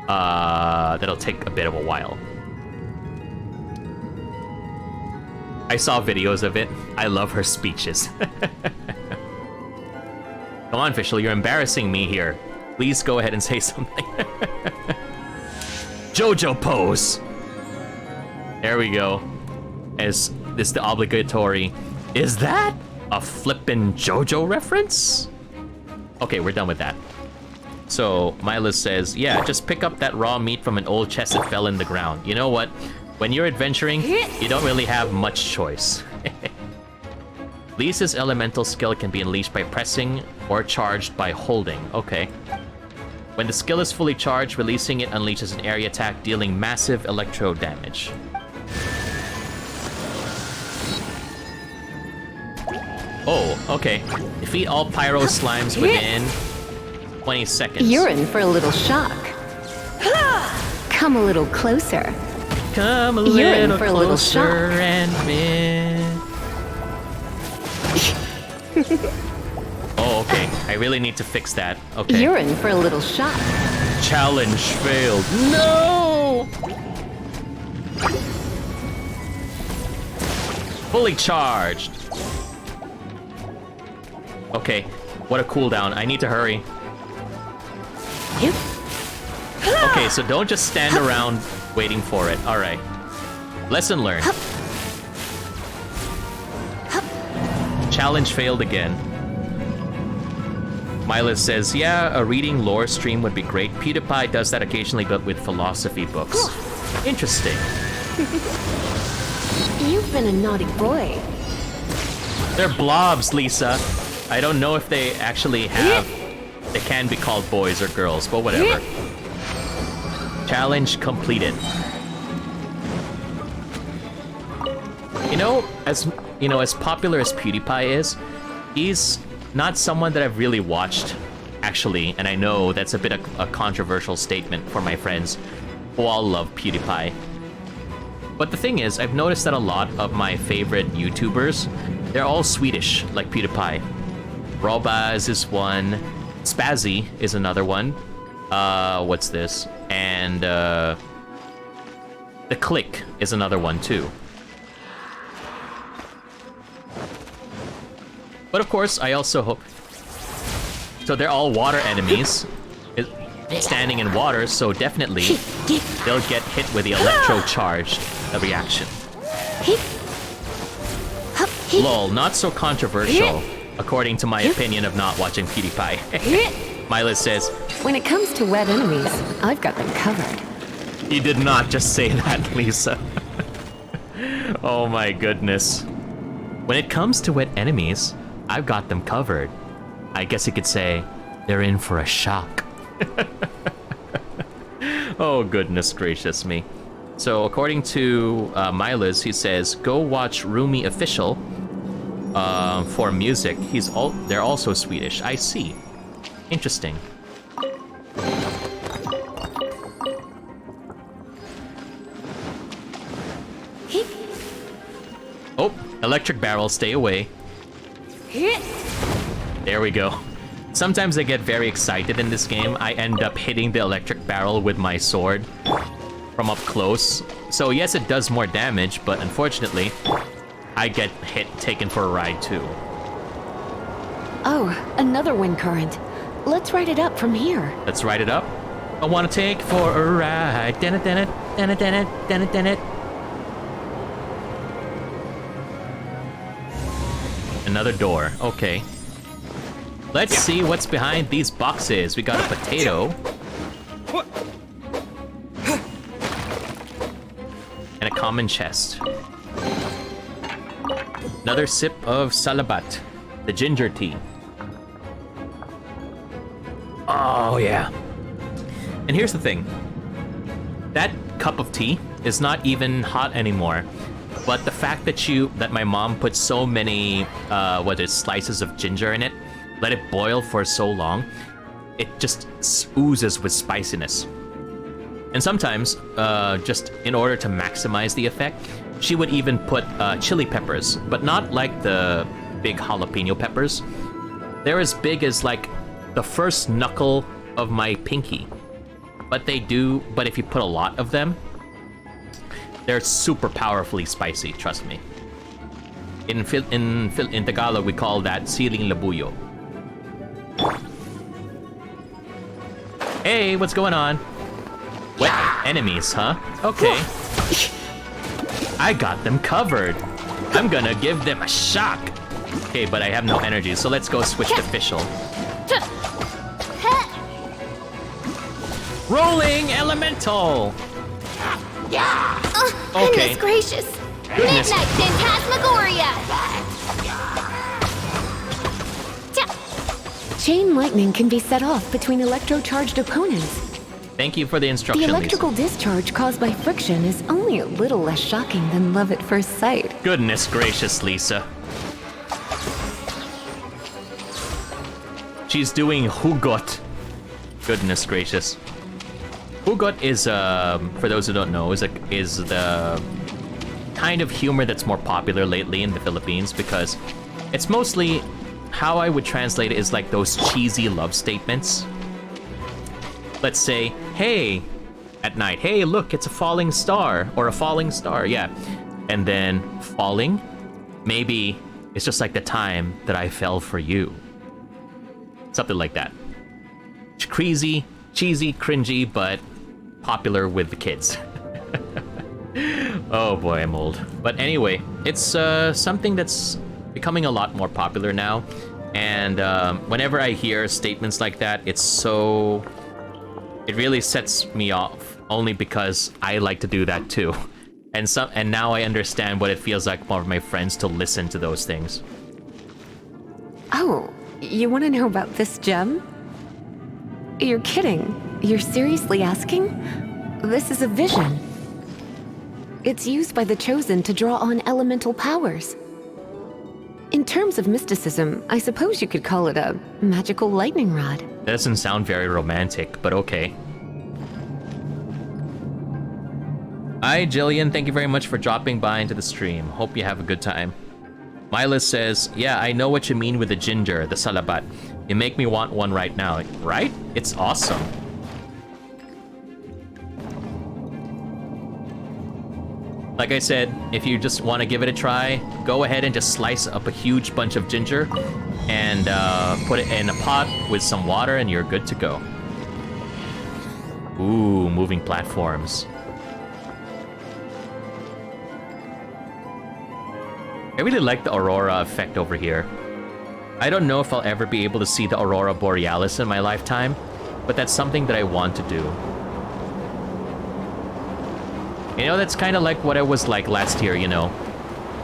that'll take a bit of a while. I saw videos of it. I love her speeches. Come on, Fischl, you're embarrassing me here. Please go ahead and say something. JoJo pose! There we go. As this the obligatory. Is that a flippin' JoJo reference? Okay, we're done with that. So, Mila says, yeah, just pick up that raw meat from an old chest that fell in the ground. You know what? When you're adventuring, you don't really have much choice. Lisa's elemental skill can be unleashed by pressing or charged by holding. Okay. When the skill is fully charged, releasing it unleashes an area attack, dealing massive electro damage. Oh, okay. Defeat all pyro slimes within 20 seconds. You're in for a little shock. Come a little closer. Come a You're in little for a little closer shock. and oh, okay. I really need to fix that. Okay. You're in for a little shock. Challenge failed. No! Fully charged. Okay, what a cooldown. I need to hurry. Okay, so don't just stand around waiting for it. Alright. Lesson learned. Challenge failed again. Mila says, yeah, a reading lore stream would be great. PewDiePie does that occasionally, but with philosophy books. Interesting. You've been a naughty boy. They're blobs, Lisa. I don't know if they actually have... They can be called boys or girls, but whatever. Challenge completed. As popular as PewDiePie is, he's not someone that I've really watched, actually, and I know that's a bit of a controversial statement for my friends who all love PewDiePie. But the thing is, I've noticed that a lot of my favorite YouTubers, they're all Swedish, like PewDiePie. Robaz is one, Spazzy is another one. What's this? And, The Click is another one, too. But of course, I also hope... So they're all water enemies, standing in water, so definitely they'll get hit with the electro-charged reaction. Lol, not so controversial, according to my opinion of not watching PewDiePie. Mila says, When it comes to wet enemies, I've got them covered. he did not just say that, Lisa. Oh my goodness. When it comes to wet enemies, I've got them covered. I guess you could say, they're in for a shock. Oh, goodness gracious me. So, according to Milas, he says, go watch Rumi Official for music. They're also Swedish. I see. Interesting. Oh, electric barrel, stay away. There we go. Sometimes I get very excited in this game. I end up hitting the electric barrel with my sword from up close. So yes, it does more damage, but unfortunately, I get taken for a ride too. Oh, another wind current. Let's ride it up from here. Let's ride it up. I want to take for a ride. Dun-it. Another door. Okay. Let's see what's behind these boxes. We got a potato. And a common chest. Another sip of salabat, the ginger tea. Oh, yeah. And here's the thing. That cup of tea is not even hot anymore. But the fact that my mom put so many, slices of ginger in it, let it boil for so long, it just oozes with spiciness. And sometimes, just in order to maximize the effect, she would even put chili peppers, but not like the big jalapeno peppers. They're as big as like the first knuckle of my pinky. But if you put a lot of them, they're super powerfully spicy, trust me. In Tagalog, we call that siling labuyo. Hey, what's going on? Wet enemies, huh? Okay. I got them covered. I'm gonna give them a shock. Okay, but I have no energy, so let's go switch to official. Rolling elemental. Goodness gracious! Goodness. Midnight Phantasmagoria! Chain lightning can be set off between electro-charged opponents. Thank you for the instruction, The Lisa. electrical discharge caused by friction is only a little less shocking than love at first sight. Goodness gracious, Lisa. She's doing hugot. Goodness gracious. Hugot is, for those who don't know, is the kind of humor that's more popular lately in the Philippines because it's mostly, how I would translate it is like those cheesy love statements. Let's say, hey, at night, hey, look, it's a falling star, or a falling star, yeah. And then falling, maybe it's just like the time that I fell for you. Something like that. Crazy, cheesy, cringy, but popular with the kids. Oh boy, I'm old. But anyway, it's something that's becoming a lot more popular now. And whenever I hear statements like that, it really sets me off, only because I like to do that too. And now I understand what it feels like for my friends to listen to those things. Oh, you want to know about this gem? You're kidding. You're seriously asking? This is a vision. It's used by the Chosen to draw on elemental powers. In terms of mysticism, I suppose you could call it a magical lightning rod. That doesn't sound very romantic, but okay. Hi, Jillian. Thank you very much for dropping by into the stream. Hope you have a good time. Mila says, yeah, I know what you mean with the ginger, the salabat. You make me want one right now. Right? It's awesome. Like I said, if you just want to give it a try, go ahead and just slice up a huge bunch of ginger and put it in a pot with some water and you're good to go. Ooh, moving platforms. I really like the aurora effect over here. I don't know if I'll ever be able to see the aurora borealis in my lifetime, but that's something that I want to do. You know, that's kind of like what I was like last year, you know.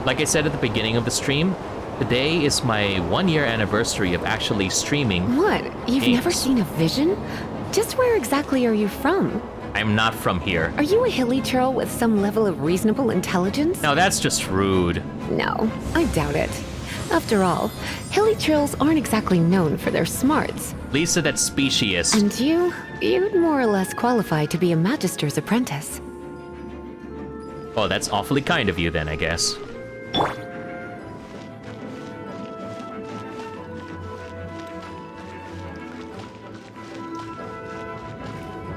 Like I said at the beginning of the stream, today is my 1-year anniversary of actually streaming. What? You've games. never seen a vision? Just where exactly are you from? I'm not from here. Are you a hilly churl with some level of reasonable intelligence? Now that's just rude. No, I doubt it. After all, hilly churls aren't exactly known for their smarts. Lisa, that's specious. And you'd more or less qualify to be a magister's apprentice. Oh, that's awfully kind of you then, I guess.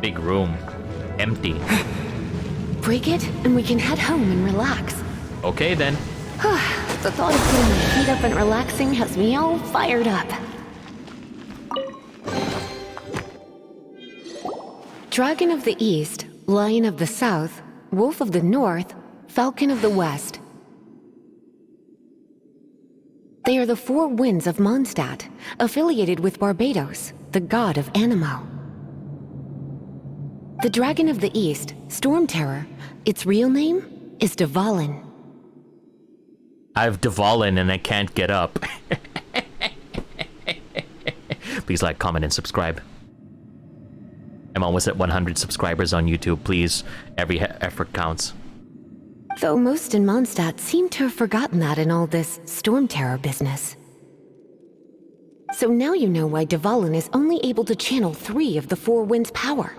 Big room. Empty. Break it, and we can head home and relax. Okay then. The thought of putting my feet up and relaxing has me all fired up. Dragon of the East, Lion of the South, Wolf of the North, Falcon of the West. They are the 4 winds of Mondstadt, affiliated with Barbados, the god of Anemo. The Dragon of the East, Storm Terror, its real name? is Dvalin. I've Dvalin and I can't get up. Please like, comment, and subscribe. I'm almost at 100 subscribers on YouTube. Please, every effort counts. Though most in Mondstadt seem to have forgotten that in all this storm terror business. So now you know why Dvalin is only able to channel 3 of the 4 winds' power.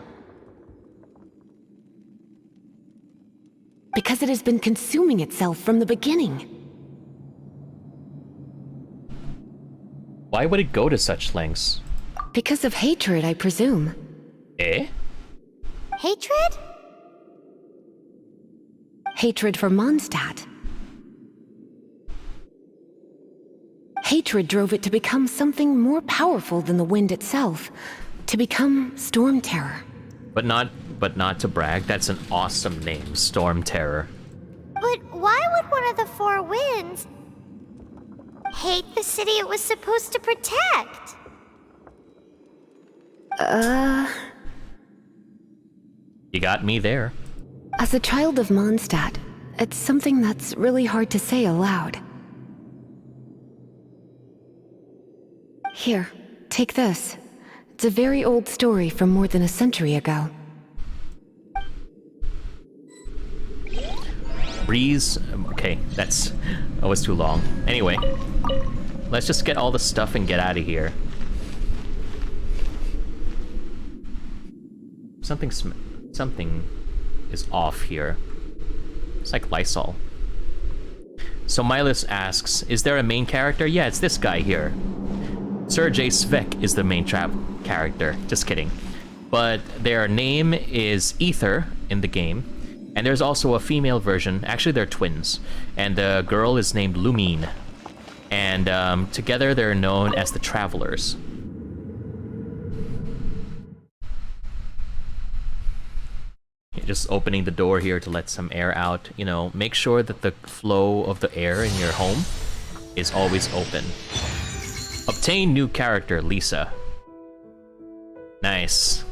Because it has been consuming itself from the beginning. Why would it go to such lengths? Because of hatred, I presume. Eh? Hatred? Hatred for Mondstadt. Hatred drove it to become something more powerful than the wind itself. To become Storm Terror. But not to brag, that's an awesome name, Storm Terror. But why would one of the 4 winds hate the city it was supposed to protect? You got me there. As a child of Mondstadt, it's something that's really hard to say aloud. Here, take this. It's a very old story from more than a century ago. Breeze. Okay, that was too long. Anyway, let's just get all the stuff and get out of here. Something is off here. It's like Lysol. So Milas asks, is there a main character? Yeah, it's this guy here. Serjay Svek is the main character. Just kidding. But their name is Ether in the game. And there's also a female version. Actually, they're twins. And the girl is named Lumine. And together they're known as the Travelers. Just opening the door here to let some air out. You know, make sure that the flow of the air in your home is always open. Obtain new character, Lisa. Nice.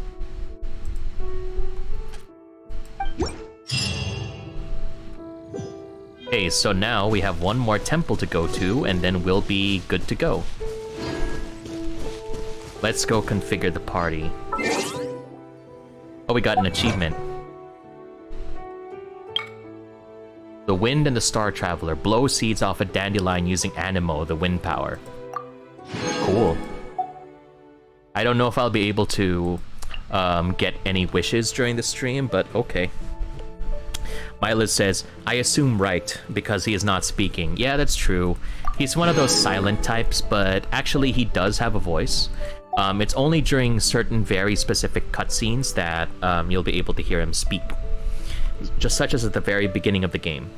Okay, so now we have one more temple to go to, and then we'll be good to go. Let's go configure the party. Oh, we got an achievement. The Wind and the Star Traveler. Blow seeds off a dandelion using Animo, the wind power. Cool. I don't know if I'll be able to get any wishes during the stream, but okay. Milas says, I assume right, because he is not speaking. Yeah, that's true. He's one of those silent types, but actually he does have a voice. It's only during certain very specific cutscenes that you'll be able to hear him speak. Just such as at the very beginning of the game.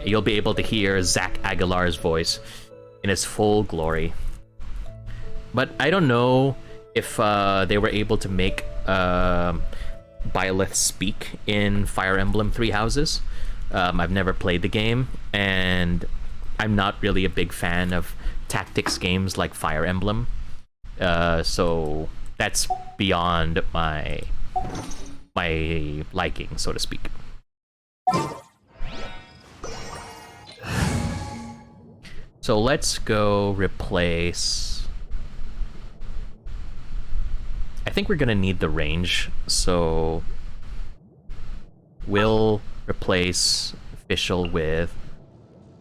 You'll be able to hear Zach Aguilar's voice in its full glory. But I don't know if they were able to make Byleth speak in Fire Emblem Three Houses. I've never played the game, and I'm not really a big fan of tactics games like Fire Emblem. So that's beyond my liking, so to speak. So let's go replace... I think we're gonna need the range, so we'll replace Official with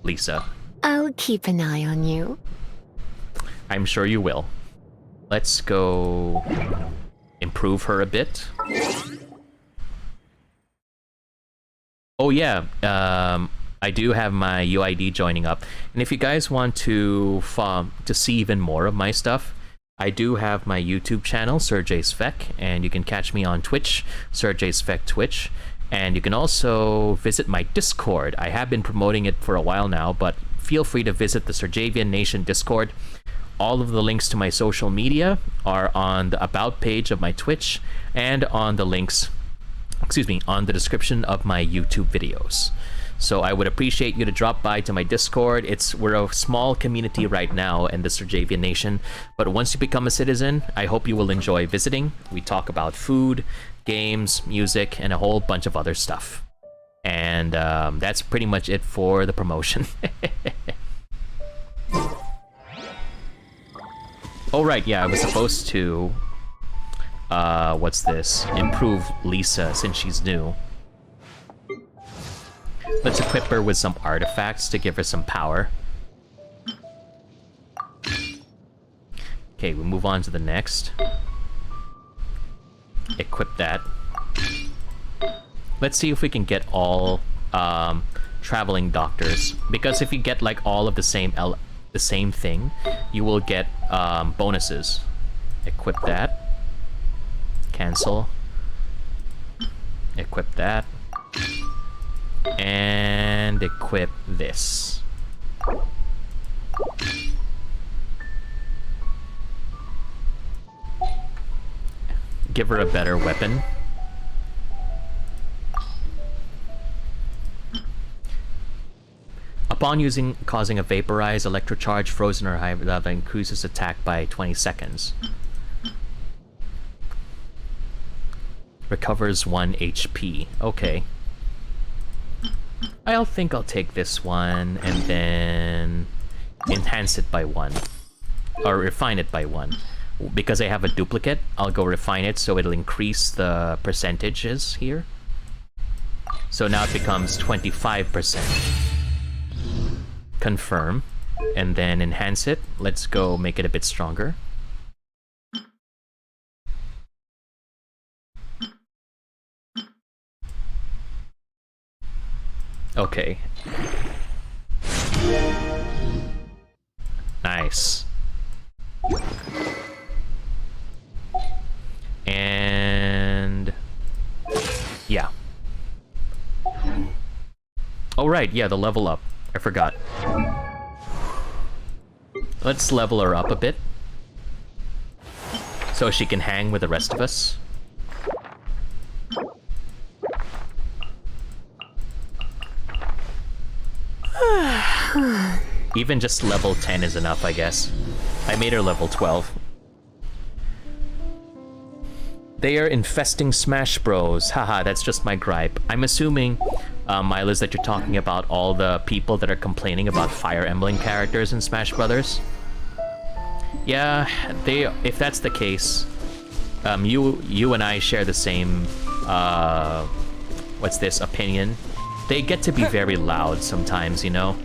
Lisa. I'll keep an eye on you. I'm sure you will. Let's go improve her a bit. Oh yeah, I do have my UID joining up, and if you guys want to see even more of my stuff, I do have my YouTube channel, Serjay Svek, and you can catch me on Twitch, Serjay Svek Twitch, and you can also visit my Discord. I have been promoting it for a while now, but feel free to visit the Serjavian Nation Discord. All of the links to my social media are on the About page of my Twitch and on the links, on the description of my YouTube videos. So I would appreciate you to drop by to my Discord. We're a small community right now in the Serjavian Nation, but once you become a citizen, I hope you will enjoy visiting. We talk about food, games, music, and a whole bunch of other stuff. And that's pretty much it for the promotion. Oh right, yeah, I was supposed to what's this? Improve Lisa since she's new. Let's equip her with some artifacts to give her some power. Okay, we move on to the next. Equip that. Let's see if we can get all traveling doctors, because if you get like all of the same thing, you will get bonuses. Equip that. Cancel. Equip that. And equip this. Give her a better weapon. Upon causing a vaporized electrocharge frozen or high lava increases attack by 20 seconds. Recovers 1 HP. Okay. I think I'll take this one and then enhance it by 1. Or refine it by 1. Because I have a duplicate, I'll go refine it so it'll increase the percentages here. So now it becomes 25%. Confirm. And then enhance it. Let's go make it a bit stronger. Okay. Nice. And yeah. Oh right, yeah, the level up. I forgot. Let's level her up a bit so she can hang with the rest of us. Even just level 10 is enough, I guess. I made her level 12. They are infesting Smash Bros. Haha, that's just my gripe. I'm assuming, Milas, that you're talking about all the people that are complaining about Fire Emblem characters in Smash Brothers. Yeah, if that's the case, you and I share the same, what's this, opinion. They get to be very loud sometimes, you know?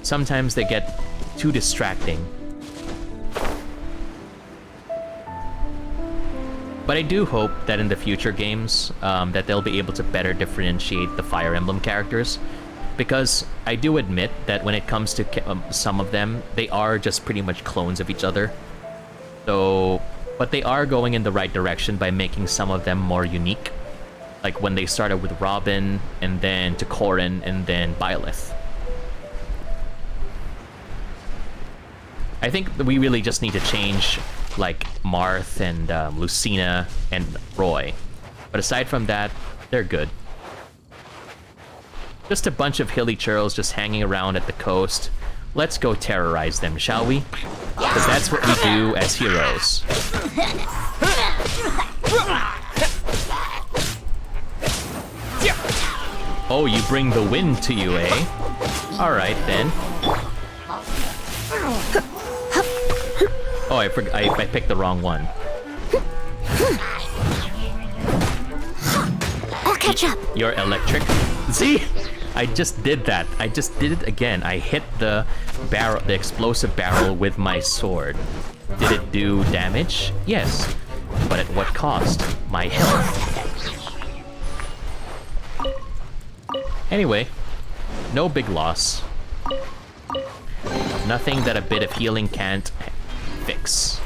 Sometimes they get too distracting. But I do hope that in the future games, that they'll be able to better differentiate the Fire Emblem characters. Because I do admit that when it comes to some of them, they are just pretty much clones of each other. So, but they are going in the right direction by making some of them more unique. Like when they started with Robin, and then to Corrin, and then Byleth. I think we really just need to change, like, Marth and Lucina and Roy. But aside from that, they're good. Just a bunch of hilly churls just hanging around at the coast. Let's go terrorize them, shall we? Because that's what we do as heroes. Oh, you bring the wind to you, eh? Alright, then. Oh, I picked the wrong one. I'll catch up. You're electric. See? I just did that. I just did it again. I hit the barrel, the explosive barrel with my sword. Did it do damage? Yes. But at what cost? My health. Anyway, no big loss. Nothing that a bit of healing can't fix.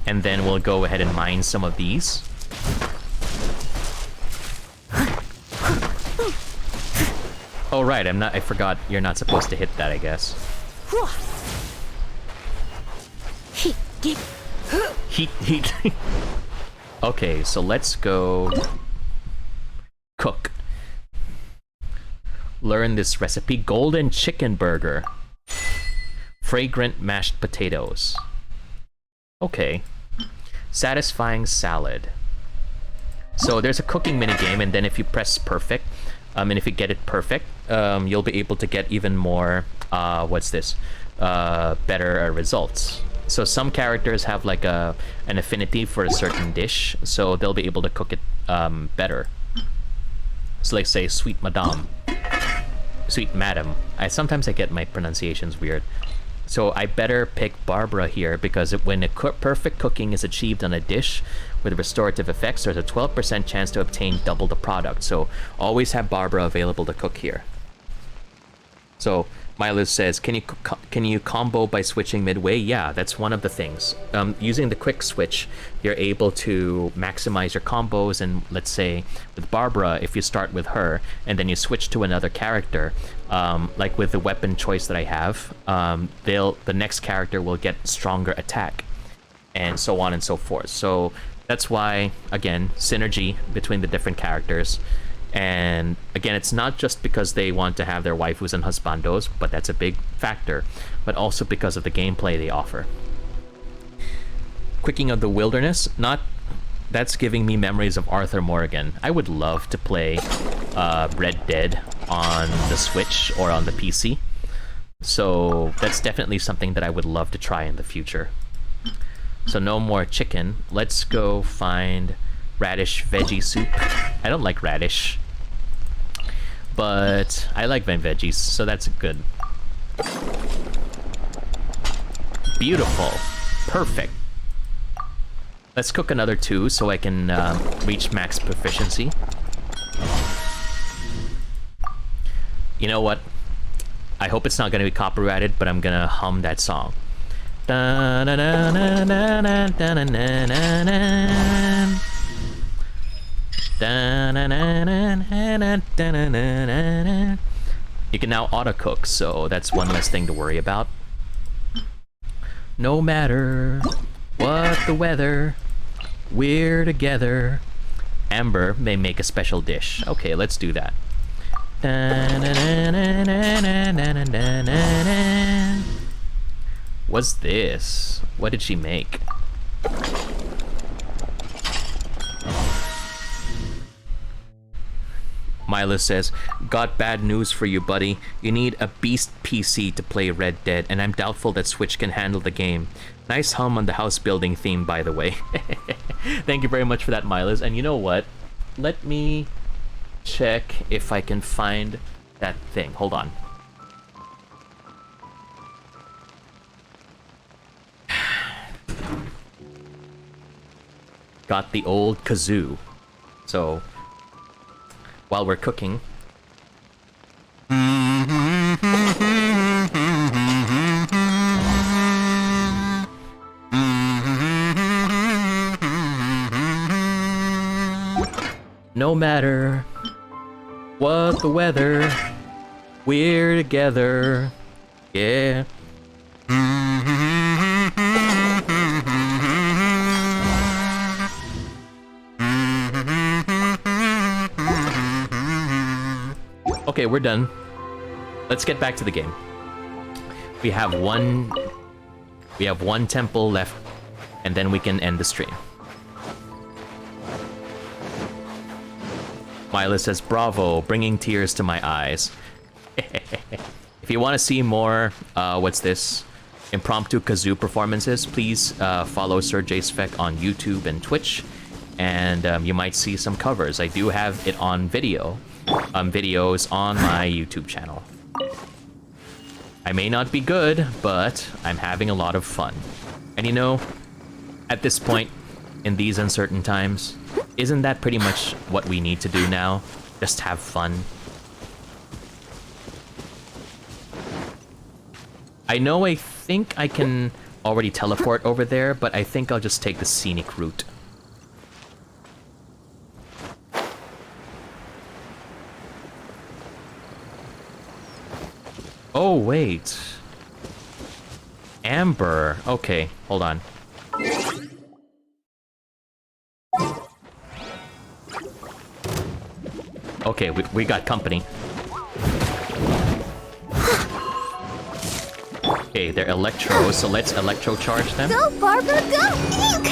And then we'll go ahead and mine some of these. Oh right, I forgot you're not supposed to hit that, I guess. Heat. Okay, so let's go cook. Learn this recipe. Golden chicken burger. Fragrant mashed potatoes. Okay. Satisfying salad. So there's a cooking minigame, and then if you press perfect, and if you get it perfect, you'll be able to get even more, better results. So some characters have like an affinity for a certain dish, so they'll be able to cook it better. So like say Sweet Madame. Sweet Madam. Sometimes I get my pronunciations weird. So I better pick Barbara here because when perfect cooking is achieved on a dish with restorative effects, there's a 12% chance to obtain double the product. So always have Barbara available to cook here. So Milo says, can you combo by switching midway? Yeah, that's one of the things. Using the quick switch, you're able to maximize your combos, and let's say with Barbara, if you start with her and then you switch to another character, like with the weapon choice that I have, the next character will get stronger attack, and so on and so forth. So that's why, again, synergy between the different characters. And again, it's not just because they want to have their waifus and husbandos, but that's a big factor, but also because of the gameplay they offer. Quicking of the Wilderness, that's giving me memories of Arthur Morgan. I would love to play Red Dead on the Switch or on the PC. So that's definitely something that I would love to try in the future. So no more chicken. Let's go find radish veggie soup. I don't like radish, but I like veggies, so that's good. Beautiful. Perfect. Let's cook another 2 so I can reach max proficiency. You know what? I hope it's not going to be copyrighted, but I'm going to hum that song. You can now auto cook, so that's one less thing to worry about. No matter what the weather, we're together. Amber may make a special dish. Okay, let's do that. What's this? What did she make? Milo says, got bad news for you, buddy. You need a beast PC to play Red Dead, and I'm doubtful that Switch can handle the game. Nice hum on the house building theme, by the way. Thank you very much for that, Milos. And you know what? Let me check if I can find that thing. Hold on. Got the old kazoo. So while we're cooking, no matter what the weather, we're together, yeah. Okay, we're done. Let's get back to the game. We have one temple left, and then we can end the stream. Mila says, bravo, bringing tears to my eyes. If you want to see more, impromptu kazoo performances, please follow Serjay Svek on YouTube and Twitch, and you might see some covers. I do have it on video. Videos on my YouTube channel. I may not be good, but I'm having a lot of fun. And you know, at this point, in these uncertain times, isn't that pretty much what we need to do now? Just have fun. I know I think I can already teleport over there, but I think I'll just take the scenic route. Oh, wait. Amber. Okay, hold on. Okay, we got company. Okay, they're electro, so let's electro charge them. Go, Barbara, go! Ink!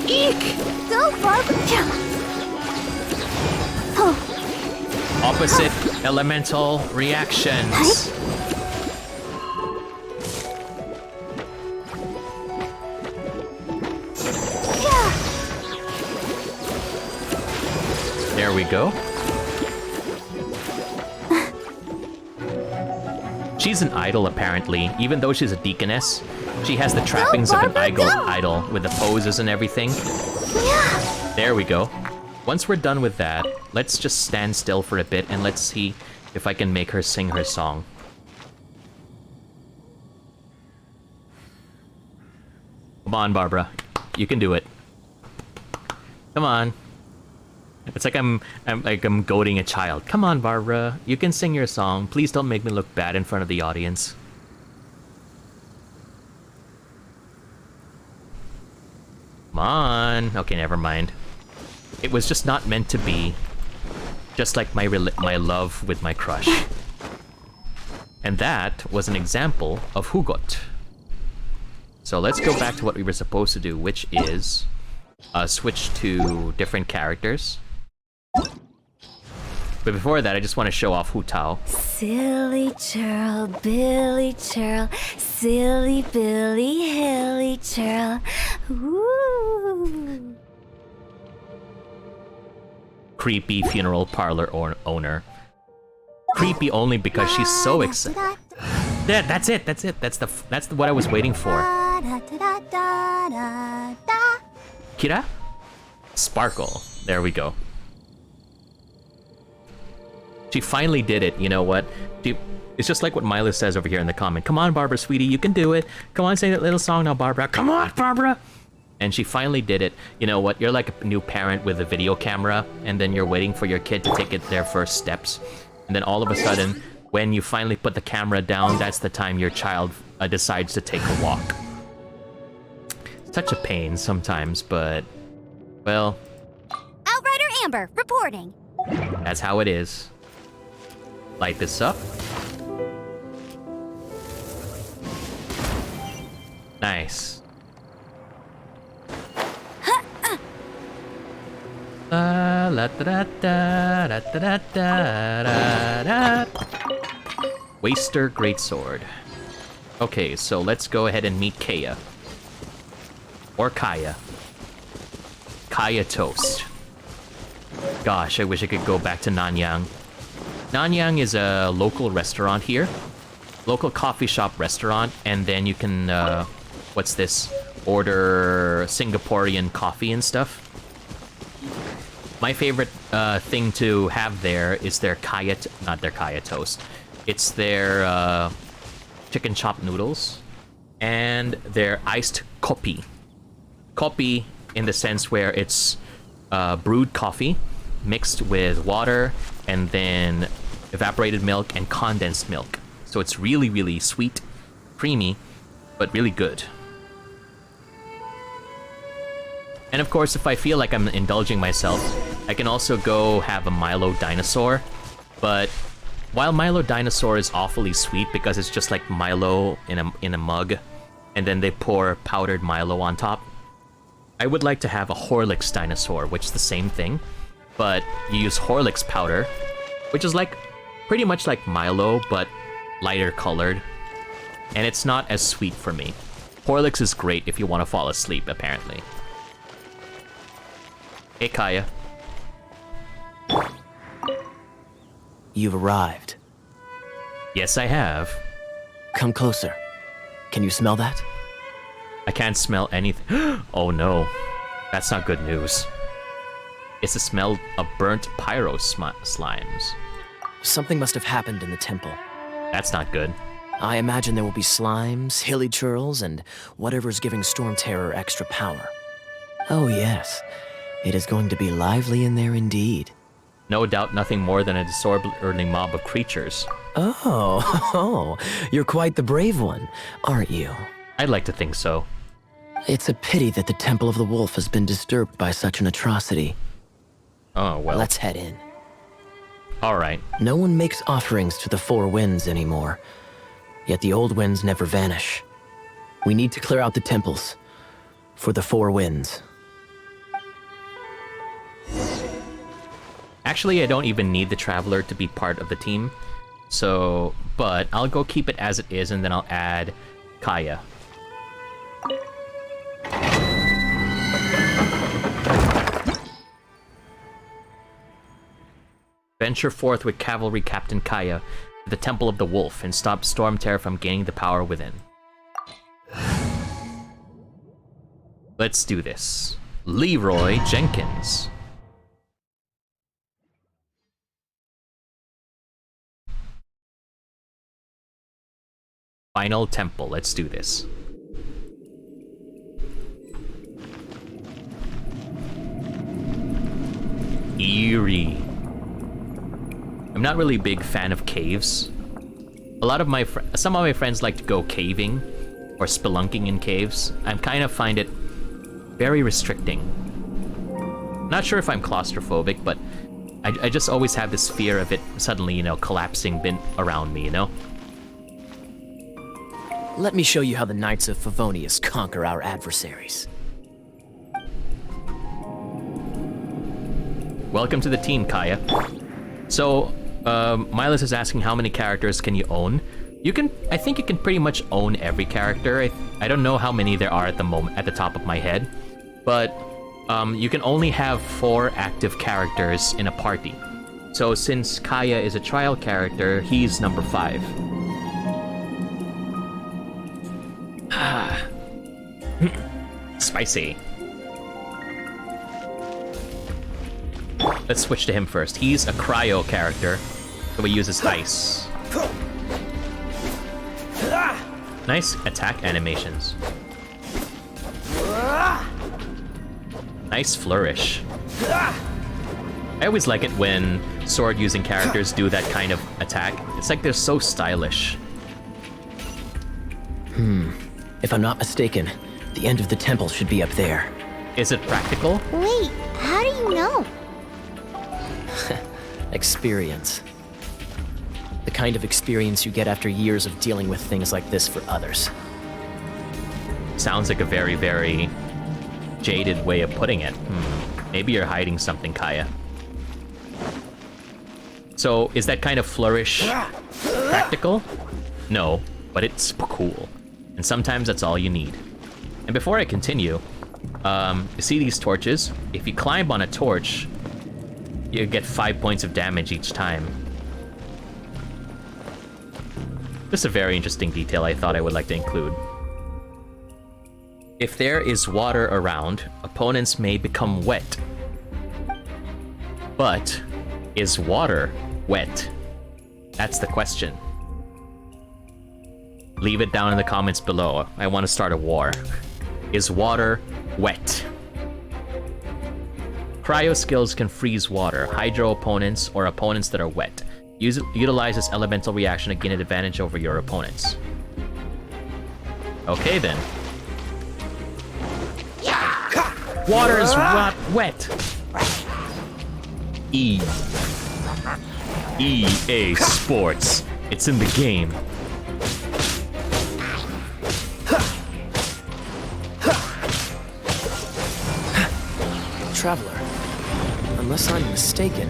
Eek! Go, Barbara! Opposite elemental reactions. There we go. She's an idol, apparently. Even though she's a deaconess, she has the trappings of an idol with the poses and everything. There we go. Once we're done with that, let's just stand still for a bit and let's see if I can make her sing her song. Come on, Barbara. You can do it. Come on. It's like I'm goading a child. Come on, Barbara. You can sing your song. Please don't make me look bad in front of the audience. Come on. Okay, never mind. It was just not meant to be. Just like my love with my crush. And that was an example of Hugot. So let's go back to what we were supposed to do, which is switch to different characters. But before that, I just want to show off Hu Tao. Silly churl, Billy churl, silly Billy, hilly churl. Woo! Creepy funeral parlor owner. Creepy only because she's so excited. That's it. That's what I was waiting for. Kira? Sparkle. There we go. She finally did it. You know what? It's just like what Mila says over here in the comment. Come on, Barbara, sweetie, you can do it. Come on, sing that little song now, Barbara. Come on, Barbara! And she finally did it. You know what? You're like a new parent with a video camera, and then you're waiting for your kid to take their first steps. And then all of a sudden, when you finally put the camera down, that's the time your child decides to take a walk. It's such a pain sometimes, but, well... Outrider Amber, reporting. That's how it is. Light this up. Nice. La da da da da da da da. Waster Greatsword. Okay, so let's go ahead and meet Kaya. Or Kaya. Kaya Toast. Gosh, I wish I could go back to Nanyang. Nanyang is a local restaurant here. Local coffee shop restaurant, and then you can, what's this? Order Singaporean coffee and stuff. My favorite thing to have there is their not their Kaya Toast. It's their chicken chop noodles and their iced kopi. Kopi in the sense where it's brewed coffee mixed with water and then evaporated milk and condensed milk. So it's really, really sweet, creamy, but really good. And of course, if I feel like I'm indulging myself, I can also go have a Milo Dinosaur. But while Milo Dinosaur is awfully sweet because it's just like Milo in a mug, and then they pour powdered Milo on top, I would like to have a Horlicks Dinosaur, which is the same thing, but you use Horlicks powder, which is like pretty much like Milo, but lighter colored, and it's not as sweet for me. Horlicks is great if you want to fall asleep, apparently. Hey, Kaya. You've arrived. Yes, I have. Come closer. Can you smell that? I can't smell anything. Oh no. That's not good news. It's the smell of burnt pyro slimes. Something must have happened in the temple. That's not good. I imagine there will be slimes, hilly churls, and whatever's giving Storm Terror extra power. Oh yes, it is going to be lively in there indeed. No doubt nothing more than a disorderly mob of creatures. Oh, you're quite the brave one, aren't you? I'd like to think so. It's a pity that the Temple of the Wolf has been disturbed by such an atrocity. Oh, well. Let's head in. All right. No one makes offerings to the Four Winds anymore, yet the old winds never vanish. We need to clear out the temples for the Four Winds. Actually, I don't even need the Traveler to be part of the team. So, but I'll go keep it as it is, and then I'll add Kaya. Venture forth with Cavalry Captain Kaya to the Temple of the Wolf and stop Storm Terror from gaining the power within. Let's do this. Leroy Jenkins. Final Temple, let's do this. Eerie. I'm not really a big fan of caves. A lot of some of my friends like to go caving or spelunking in caves. I kind of find it very restricting. Not sure if I'm claustrophobic, but I just always have this fear of it suddenly, you know, collapsing around me, you know? Let me show you how the Knights of Favonius conquer our adversaries. Welcome to the team, Kaya. So, Milas is asking how many characters can you own? I think you can pretty much own every character. I don't know how many there are at the moment, at the top of my head, but you can only have 4 active characters in a party. So since Kaya is a trial character, he's number 5. Spicy. Let's switch to him first. He's a cryo character, so he uses ice. Nice attack animations. Nice flourish. I always like it when sword-using characters do that kind of attack. It's like they're so stylish. If I'm not mistaken, the end of the temple should be up there. Is it practical? Wait, how do you know? Experience. The kind of experience you get after years of dealing with things like this for others. Sounds like a very, very jaded way of putting it. Maybe you're hiding something, Kaya. So, is that kind of flourish practical? No, but it's cool. And sometimes that's all you need. And before I continue, you see these torches? If you climb on a torch, you get 5 points of damage each time. Just a very interesting detail I thought I would like to include. If there is water around, opponents may become wet. But, is water wet? That's the question. Leave it down in the comments below. I want to start a war. Is water wet? Cryo skills can freeze water, hydro opponents, or opponents that are wet. Utilize this elemental reaction to gain an advantage over your opponents. Okay then. Water is wet. EA Sports. It's in the game. Traveler, unless I'm mistaken,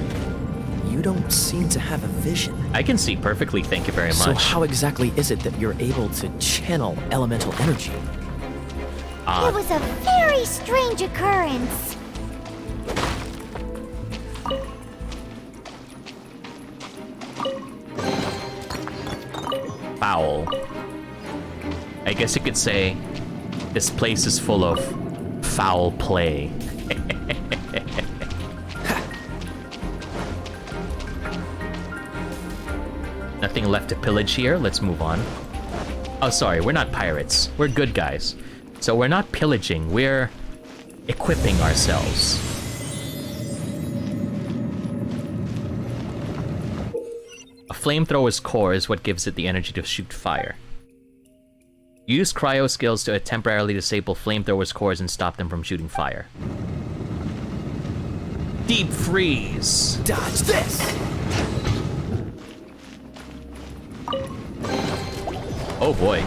you don't seem to have a vision. I can see perfectly, thank you very much. So how exactly is it that you're able to channel elemental energy? It was a very strange occurrence. Foul. I guess you could say this place is full of foul play. Nothing left to pillage here. Let's move on. Oh, sorry, we're not pirates. We're good guys. So we're not pillaging, we're equipping ourselves. A flamethrower's core is what gives it the energy to shoot fire. Use cryo skills to temporarily disable flamethrowers' cores and stop them from shooting fire. Deep freeze! Dodge this! Oh boy.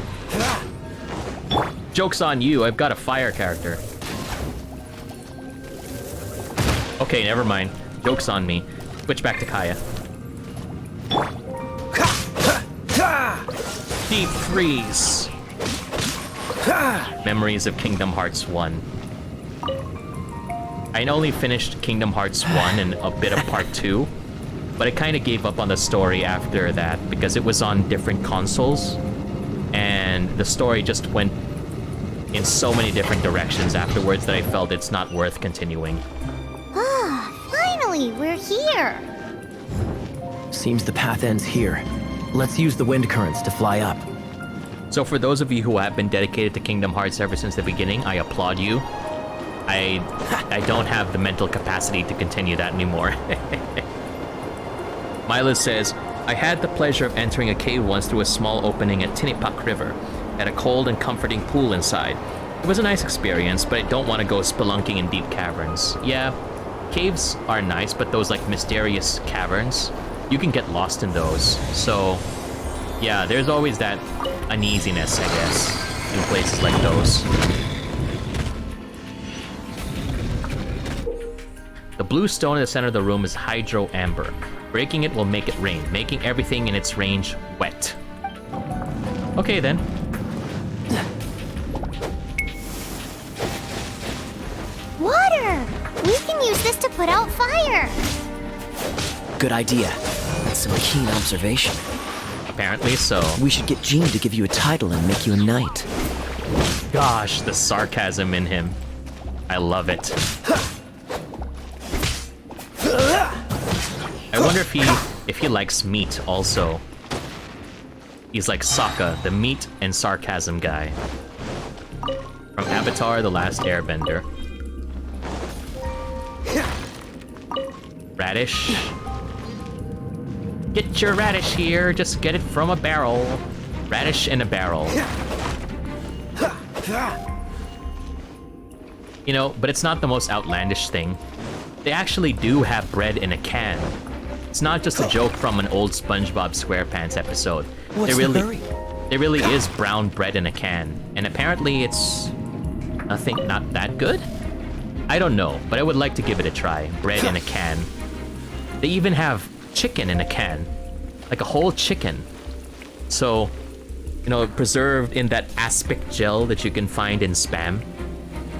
Joke's on you, I've got a fire character. Okay, never mind. Joke's on me. Switch back to Kaya. Deep freeze. Memories of Kingdom Hearts 1. I only finished Kingdom Hearts 1 and a bit of Part 2, but I kind of gave up on the story after that because it was on different consoles, and the story just went in so many different directions afterwards that I felt it's not worth continuing. Ah, finally, we're here. Seems the path ends here. Let's use the wind currents to fly up. So for those of you who have been dedicated to Kingdom Hearts ever since the beginning, I applaud you. I don't have the mental capacity to continue that anymore. Mila says, I had the pleasure of entering a cave once through a small opening at Tinipak River. Had a cold and comforting pool inside. It was a nice experience, but I don't want to go spelunking in deep caverns. Yeah, caves are nice, but those like mysterious caverns, you can get lost in those. So, yeah, there's always that uneasiness, I guess, in places like those. The blue stone in the center of the room is hydro amber. Breaking it will make it rain, making everything in its range wet. Okay then. Water! We can use this to put out fire. Good idea. That's some keen observation. Apparently so. We should get Jean to give you a title and make you a knight. Gosh, the sarcasm in him. I love it. I wonder if he likes meat also. He's like Sokka, the meat and sarcasm guy. From Avatar: The Last Airbender. Radish. Get your radish here, just get it from a barrel. Radish in a barrel. You know, but it's not the most outlandish thing. They actually do have bread in a can. It's not just a joke from an old SpongeBob SquarePants episode. What's the hurry? There really is brown bread in a can, and apparently it's not that good? I don't know, but I would like to give it a try. Bread in a can. They even have chicken in a can. Like a whole chicken. So, you know, preserved in that aspic gel that you can find in Spam.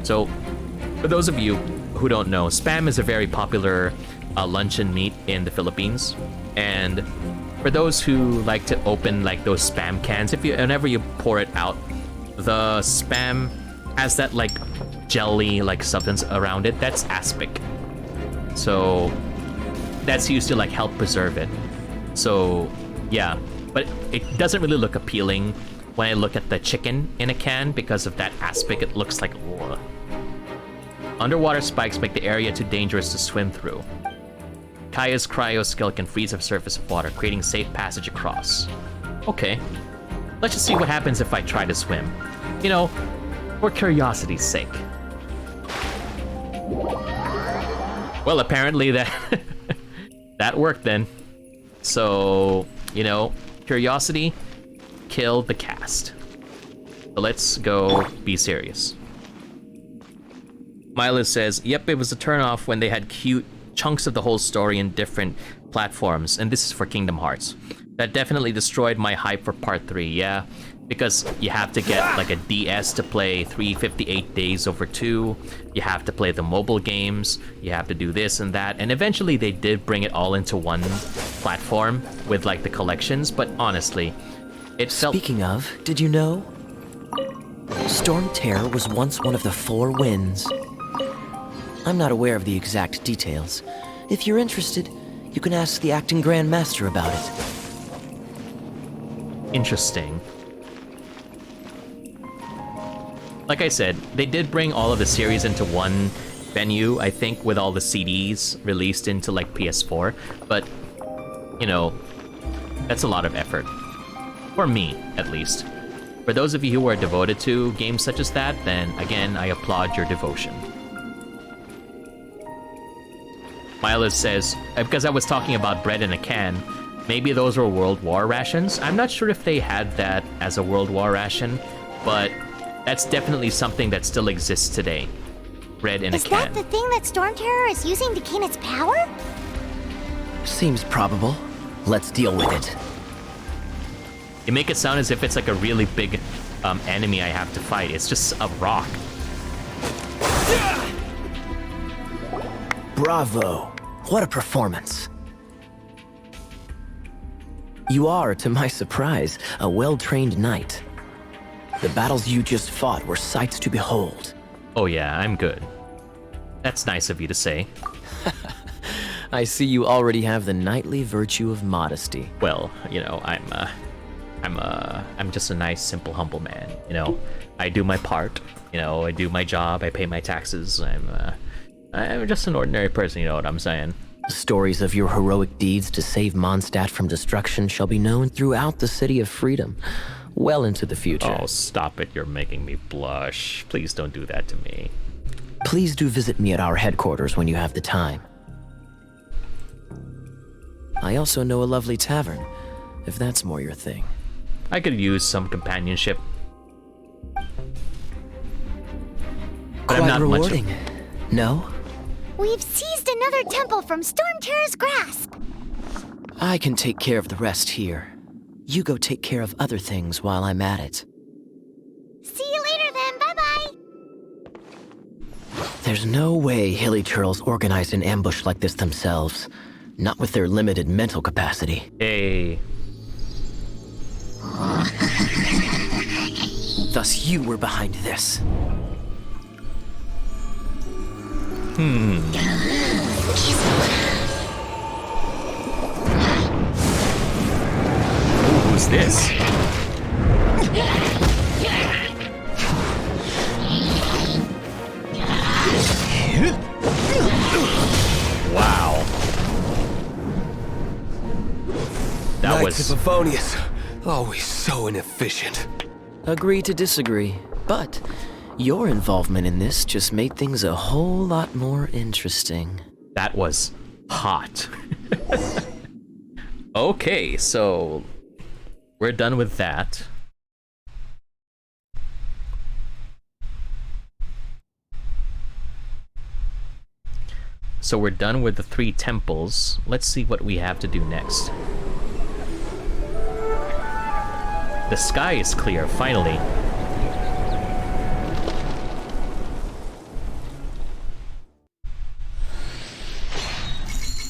So, for those of you who don't know, Spam is a very popular luncheon meat in the Philippines. And for those who like to open like those Spam cans, whenever you pour it out, the Spam has that like jelly like substance around it. That's aspic. So that's used to like help preserve it. So yeah, but it doesn't really look appealing when I look at the chicken in a can because of that aspic. It looks like ugh. Underwater spikes make the area too dangerous to swim through. Kaya's cryo skill can freeze the surface of water, creating safe passage across. Okay, let's just see what happens if I try to swim. You know, for curiosity's sake. Well, apparently that that worked then. So, you know, curiosity killed the cast. So let's go be serious. Mila says, yep, it was a turnoff when they had cute chunks of the whole story in different platforms, and this is for Kingdom Hearts. That definitely destroyed my hype for Part 3, yeah? Because you have to get like a DS to play 358 Days over 2, you have to play the mobile games, you have to do this and that, and eventually they did bring it all into one platform with like the collections, but honestly, it felt... Speaking of, did you know? Storm Terror was once one of the 4 winds. I'm not aware of the exact details. If you're interested, you can ask the acting Grand Master about it. Interesting. Like I said, they did bring all of the series into one venue, I think, with all the CDs released into like PS4, but, you know, that's a lot of effort. For me, at least. For those of you who are devoted to games such as that, then again, I applaud your devotion. Mila says, because I was talking about bread in a can, maybe those were World War rations. I'm not sure if they had that as a World War ration, but that's definitely something that still exists today. Bread in a can. Is that the thing that Storm Terror is using to gain its power? Seems probable. Let's deal with it. You make it sound as if it's like a really big enemy I have to fight. It's just a rock. Bravo. What a performance. You are, to my surprise, a well-trained knight. The battles you just fought were sights to behold. Oh yeah, I'm good. That's nice of you to say. I see you already have the knightly virtue of modesty. Well, you know, I'm just a nice, simple, humble man. You know, I do my part. You know, I do my job. I pay my taxes. I'm just an ordinary person. You know what I'm saying? Stories of your heroic deeds to save Mondstadt from destruction shall be known throughout the City of Freedom, well into the future. Oh, stop it! You're making me blush. Please don't do that to me. Please do visit me at our headquarters when you have the time. I also know a lovely tavern, if that's more your thing. I could use some companionship. But I'm Quite not rewarding. much No? We've seized another temple from Stormterror's grasp. I can take care of the rest here. You go take care of other things while I'm at it. See you later then, bye-bye. There's no way Hilly Churls organized an ambush like this themselves. Not with their limited mental capacity. Hey. Thus you were behind this. Who's this? Wow. That Knights was... of Favonius, always so inefficient. Agree to disagree, but your involvement in this just made things a whole lot more interesting. That was hot. Okay, so we're done with that. So we're done with the 3 temples. Let's see what we have to do next. The sky is clear, finally.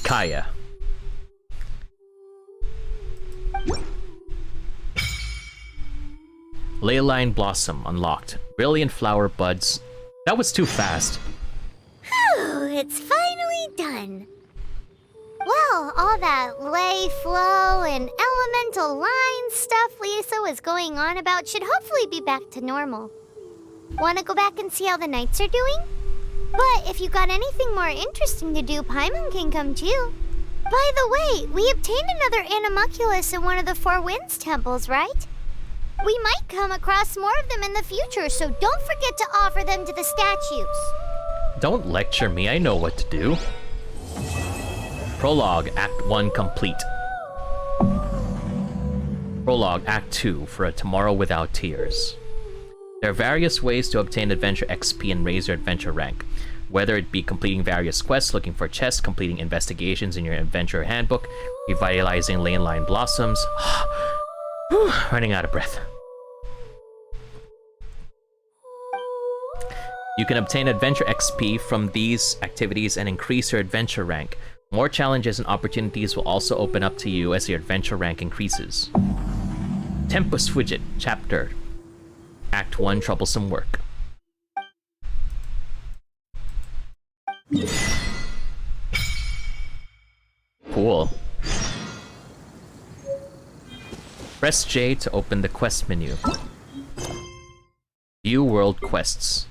Kaya. Leyline Blossom unlocked. Brilliant flower buds. That was too fast. Whew, it's finally done. Well, all that ley flow and elemental line stuff Lisa was going on about should hopefully be back to normal. Wanna go back and see how the knights are doing? But if you got anything more interesting to do, Paimon can come too. By the way, we obtained another Animalculus in one of the Four Winds temples, right? We might come across more of them in the future, so don't forget to offer them to the statues. Don't lecture me, I know what to do. Prologue, Act 1 complete. Prologue, Act 2, for a tomorrow without tears. There are various ways to obtain adventure XP and raise your adventure rank. Whether it be completing various quests, looking for chests, completing investigations in your adventure handbook, revitalizing lane line blossoms. Running out of breath. You can obtain adventure XP from these activities and increase your adventure rank. More challenges and opportunities will also open up to you as your adventure rank increases. Tempus Widget, Chapter Act 1, Troublesome Work. Cool. Press J to open the quest menu. View World Quests.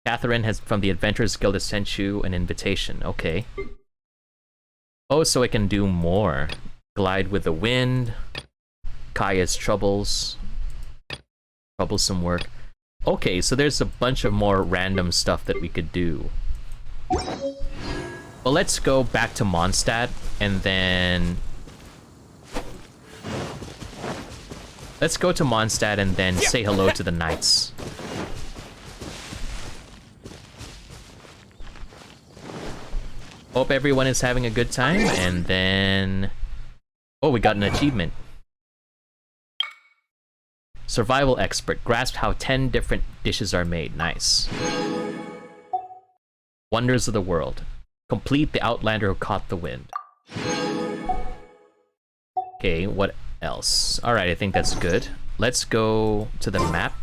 Catherine from the Adventurers Guild has sent you an invitation. Okay. Oh, so I can do more. Glide with the Wind. Kaya's Troubles. Troublesome Work. Okay, so there's a bunch of more random stuff that we could do. Well, let's go back to Mondstadt, and then... Let's go to Mondstadt and then say hello to the knights. Hope everyone is having a good time, and then... Oh, we got an achievement. Survival Expert. Grasp how 10 different dishes are made. Nice. Wonders of the World. Complete the Outlander who caught the wind. Okay, what else? Alright, I think that's good. Let's go to the map.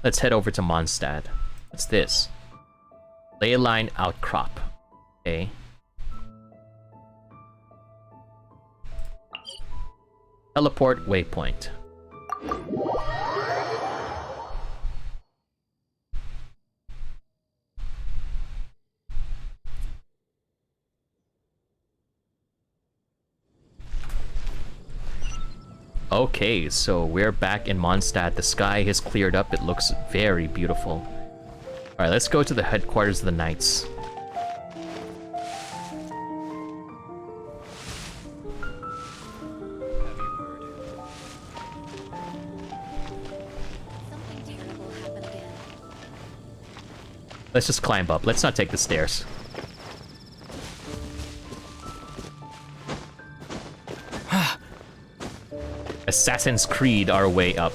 Let's head over to Mondstadt. What's this? Leyline Outcrop. Okay. Teleport waypoint. Okay, so we're back in Mondstadt. The sky has cleared up. It looks very beautiful. Alright, let's go to the headquarters of the Knights. Let's just climb up. Let's not take the stairs. Assassin's Creed our way up.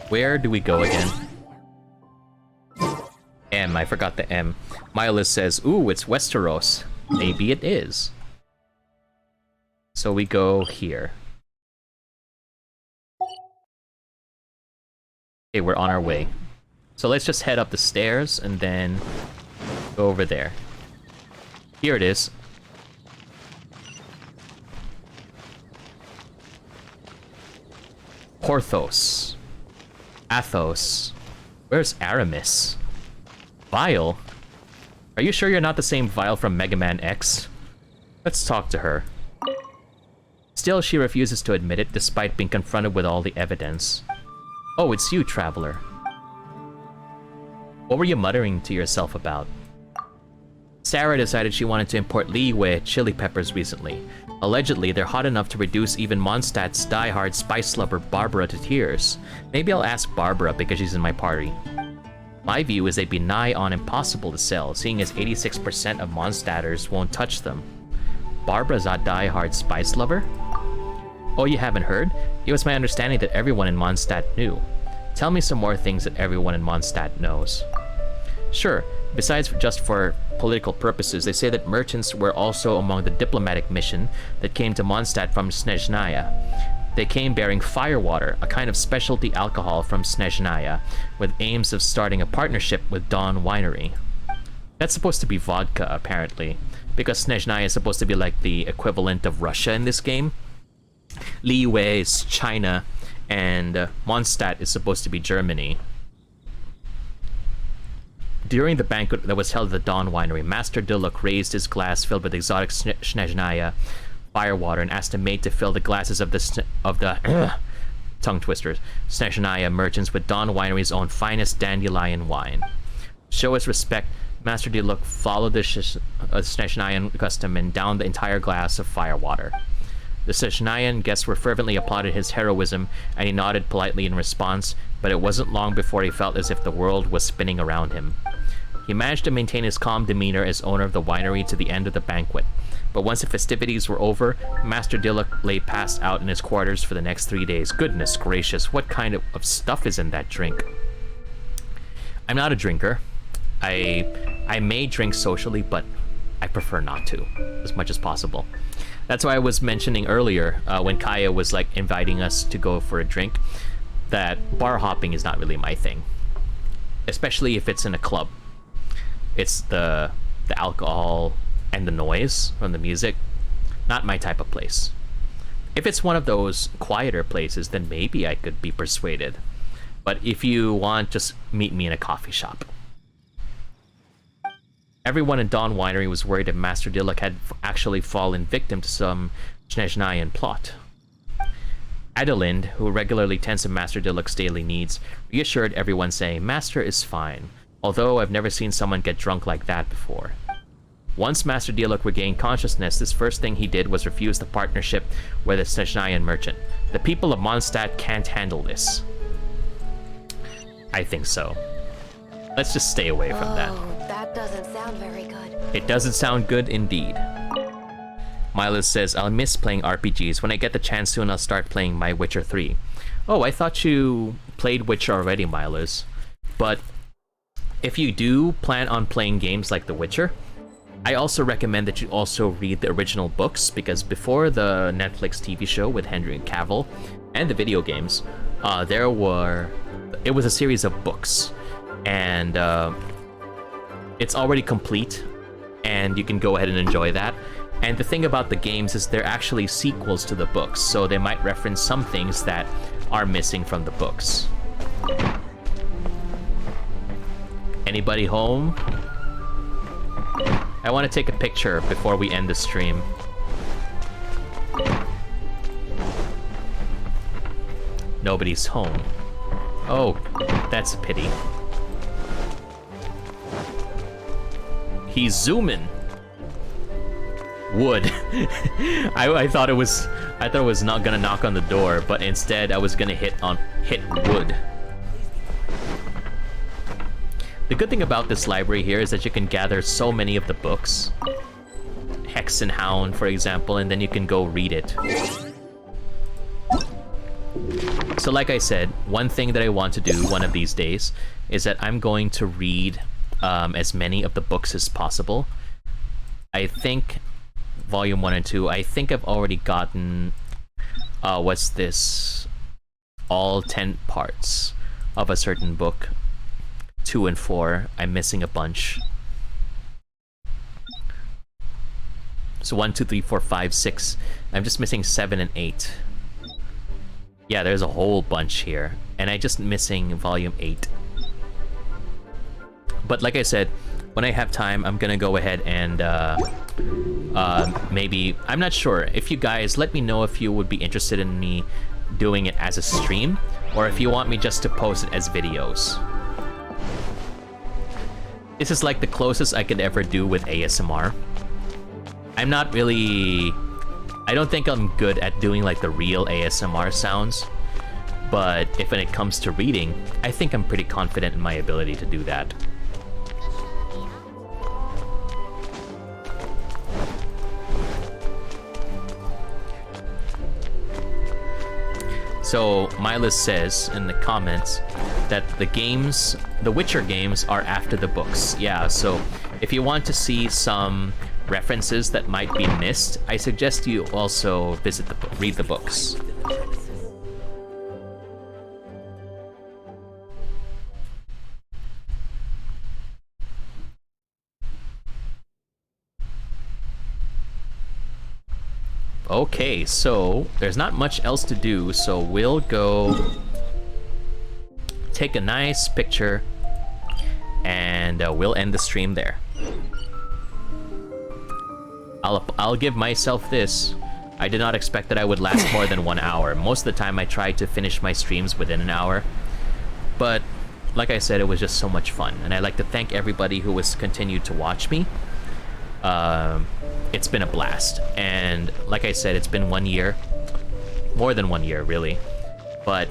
Where do we go again? M, I forgot the M. Miles says, ooh, it's Westeros. Maybe it is. So we go here. Okay, we're on our way. So let's just head up the stairs and then go over there. Here it is. Porthos. Athos. Where's Aramis? Vile? Are you sure you're not the same Vile from Mega Man X? Let's talk to her. Still, she refuses to admit it, despite being confronted with all the evidence. Oh, it's you, Traveler. What were you muttering to yourself about? Sarah decided she wanted to import Liyue chili peppers recently. Allegedly, they're hot enough to reduce even Mondstadt's die-hard spice lover Barbara to tears. Maybe I'll ask Barbara because she's in my party. My view is they'd be nigh on impossible to sell, seeing as 86% of Mondstadters won't touch them. Barbara's a die-hard spice lover? Oh, you haven't heard? It was my understanding that everyone in Mondstadt knew. Tell me some more things that everyone in Mondstadt knows. Sure, besides just for political purposes, they say that merchants were also among the diplomatic mission that came to Mondstadt from Snezhnaya. They came bearing firewater, a kind of specialty alcohol from Snezhnaya, with aims of starting a partnership with Dawn Winery. That's supposed to be vodka, apparently, because Snezhnaya is supposed to be like the equivalent of Russia in this game. Liyue is China, and Mondstadt is supposed to be Germany. During the banquet that was held at the Dawn Winery, Master Diluk raised his glass filled with exotic Snezhnaya firewater and asked a maid to fill the glasses of the tongue twisters Snezhnaya merchants with Dawn Winery's own finest dandelion wine. Show his respect, Master Diluk followed the Snezhnayan custom and downed the entire glass of firewater. The Snezhnayan guests were fervently applauded his heroism, and he nodded politely in response, but it wasn't long before he felt as if the world was spinning around him. He managed to maintain his calm demeanor as owner of the winery to the end of the banquet, but once the festivities were over, Master Diluk lay passed out in his quarters for the next 3 days. Goodness gracious, what kind of stuff is in that drink? I'm not a drinker. I may drink socially, but I prefer not to, as much as possible. That's why I was mentioning earlier, when Kaya was like inviting us to go for a drink, that bar hopping is not really my thing. Especially if it's in a club. It's the alcohol and the noise from the music. Not my type of place. If it's one of those quieter places, then maybe I could be persuaded. But if you want, just meet me in a coffee shop. Everyone in Dawn Winery was worried if Master Diluk had actually fallen victim to some Snezhnayan plot. Adelind, who regularly tends to Master Diluk's daily needs, reassured everyone saying, "Master is fine, although I've never seen someone get drunk like that before." Once Master Dialog regained consciousness, his first thing he did was refuse the partnership with a Snezhnayan merchant. The people of Mondstadt can't handle this. I think so. Let's just stay away from that. That doesn't sound very good. It doesn't sound good indeed. Miles says, I'll miss playing RPGs. When I get the chance soon, I'll start playing My Witcher 3. Oh, I thought you played Witcher already, Miles. But if you do plan on playing games like The Witcher, I also recommend that you also read the original books, because before the Netflix TV show with Henry Cavill and the video games, it was a series of books, and it's already complete, and you can go ahead and enjoy that. And the thing about the games is they're actually sequels to the books, so they might reference some things that are missing from the books. Anybody home? I want to take a picture before we end the stream. Nobody's home. Oh, that's a pity. He's zooming. Wood. I thought it was not gonna knock on the door, but instead I was gonna hit wood. The good thing about this library here is that you can gather so many of the books. Hex and Hound, for example, and then you can go read it. So like I said, one thing that I want to do one of these days is that I'm going to read as many of the books as possible. I think Volume 1 and 2, I think I've already gotten, what's this? All 10 parts of a certain book. 2 and 4, I'm missing a bunch. So 1, 2, 3, 4, 5, 6. I'm just missing 7 and 8. Yeah, there's a whole bunch here. And I'm just missing Volume 8. But like I said, when I have time, I'm gonna go ahead and maybe... I'm not sure. If you guys, let me know if you would be interested in me doing it as a stream, or if you want me just to post it as videos. This is like the closest I could ever do with ASMR. I'm not really... I don't think I'm good at doing like the real ASMR sounds, but if when it comes to reading, I think I'm pretty confident in my ability to do that. So Milas says in the comments that the Witcher games are after the books. Yeah, so if you want to see some references that might be missed, I suggest you also read the books. Okay, so there's not much else to do, so we'll go take a nice picture and we'll end the stream there. I'll give myself this. I did not expect that I would last more than 1 hour. Most of the time I try to finish my streams within an hour, but like I said, it was just so much fun, and I'd like to thank everybody who has continued to watch me. It's been a blast, and like I said, it's been 1 year, more than 1 year really, but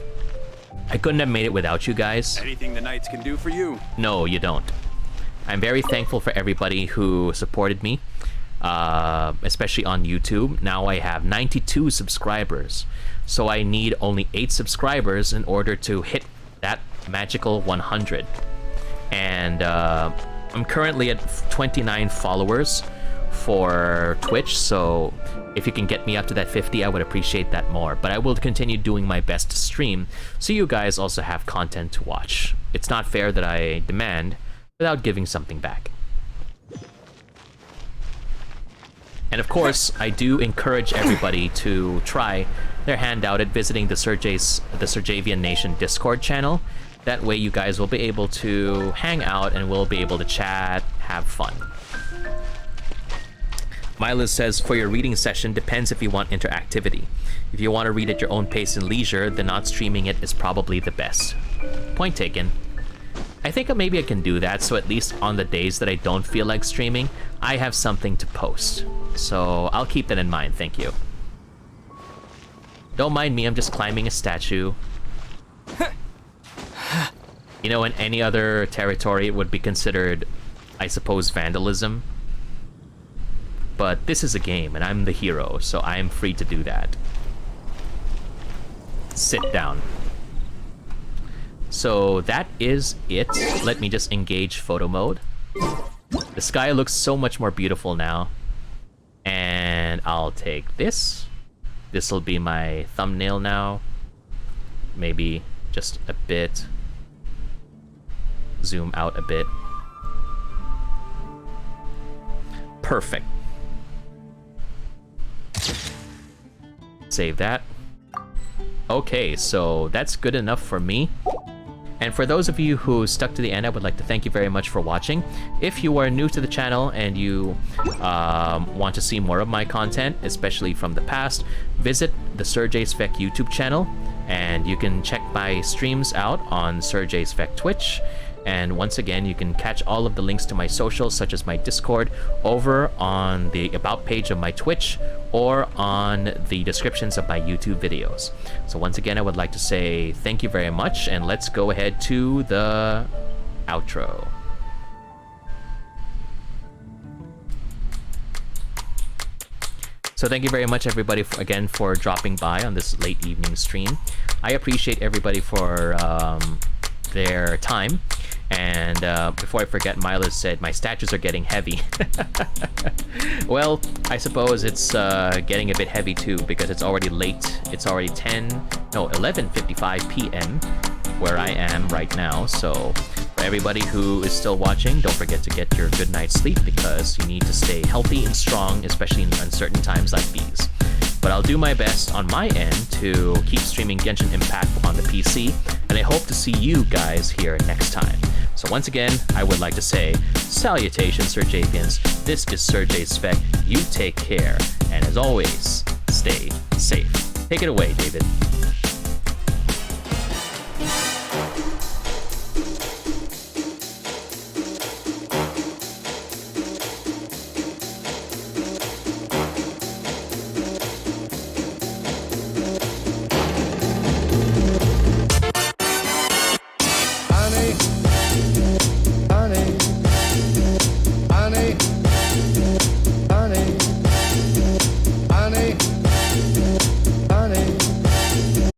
I couldn't have made it without you guys. Anything the Knights can do for you? No, you don't. I'm very thankful for everybody who supported me, especially on YouTube. Now I have 92 subscribers, so I need only 8 subscribers in order to hit that magical 100. And I'm currently at 29 followers for Twitch, so if you can get me up to that 50, I would appreciate that more. But I will continue doing my best to stream, so you guys also have content to watch. It's not fair that I demand without giving something back. And of course, I do encourage everybody to try their hand out at visiting the Serjavian Nation Discord channel. That way you guys will be able to hang out and we'll be able to chat, have fun. Milas says, for your reading session, depends if you want interactivity. If you want to read at your own pace and leisure, then not streaming it is probably the best. Point taken. I think maybe I can do that, so at least on the days that I don't feel like streaming, I have something to post. So I'll keep that in mind, thank you. Don't mind me, I'm just climbing a statue. You know, in any other territory, it would be considered, I suppose, vandalism. But this is a game, and I'm the hero, so I am free to do that. Sit down. So that is it. Let me just engage photo mode. The sky looks so much more beautiful now. And I'll take this. This will be my thumbnail now. Maybe just a bit. Zoom out a bit. Perfect. Save that. Okay, so that's good enough for me. And for those of you who stuck to the end, I would like to thank you very much for watching. If you are new to the channel and you want to see more of my content, especially from the past, visit the Serjay Svek YouTube channel, and you can check my streams out on Serjay Svek Twitch. And once again, you can catch all of the links to my socials, such as my Discord, over on the About page of my Twitch or on the descriptions of my YouTube videos. So once again, I would like to say thank you very much, and let's go ahead to the outro. So thank you very much, everybody, again for dropping by on this late evening stream. I appreciate everybody for their time. And before I forget, Milo said my statues are getting heavy. Well, I suppose it's getting a bit heavy too, because it's already late. It's already 11:55 p.m. where I am right now. So for everybody who is still watching, don't forget to get your good night's sleep, because you need to stay healthy and strong, especially in uncertain times like these. But I'll do my best on my end to keep streaming Genshin Impact on the PC, and I hope to see you guys here next time. So once again, I would like to say, salutations, Serjavians. This is Serjay Svek. You take care, and as always, stay safe. Take it away, David.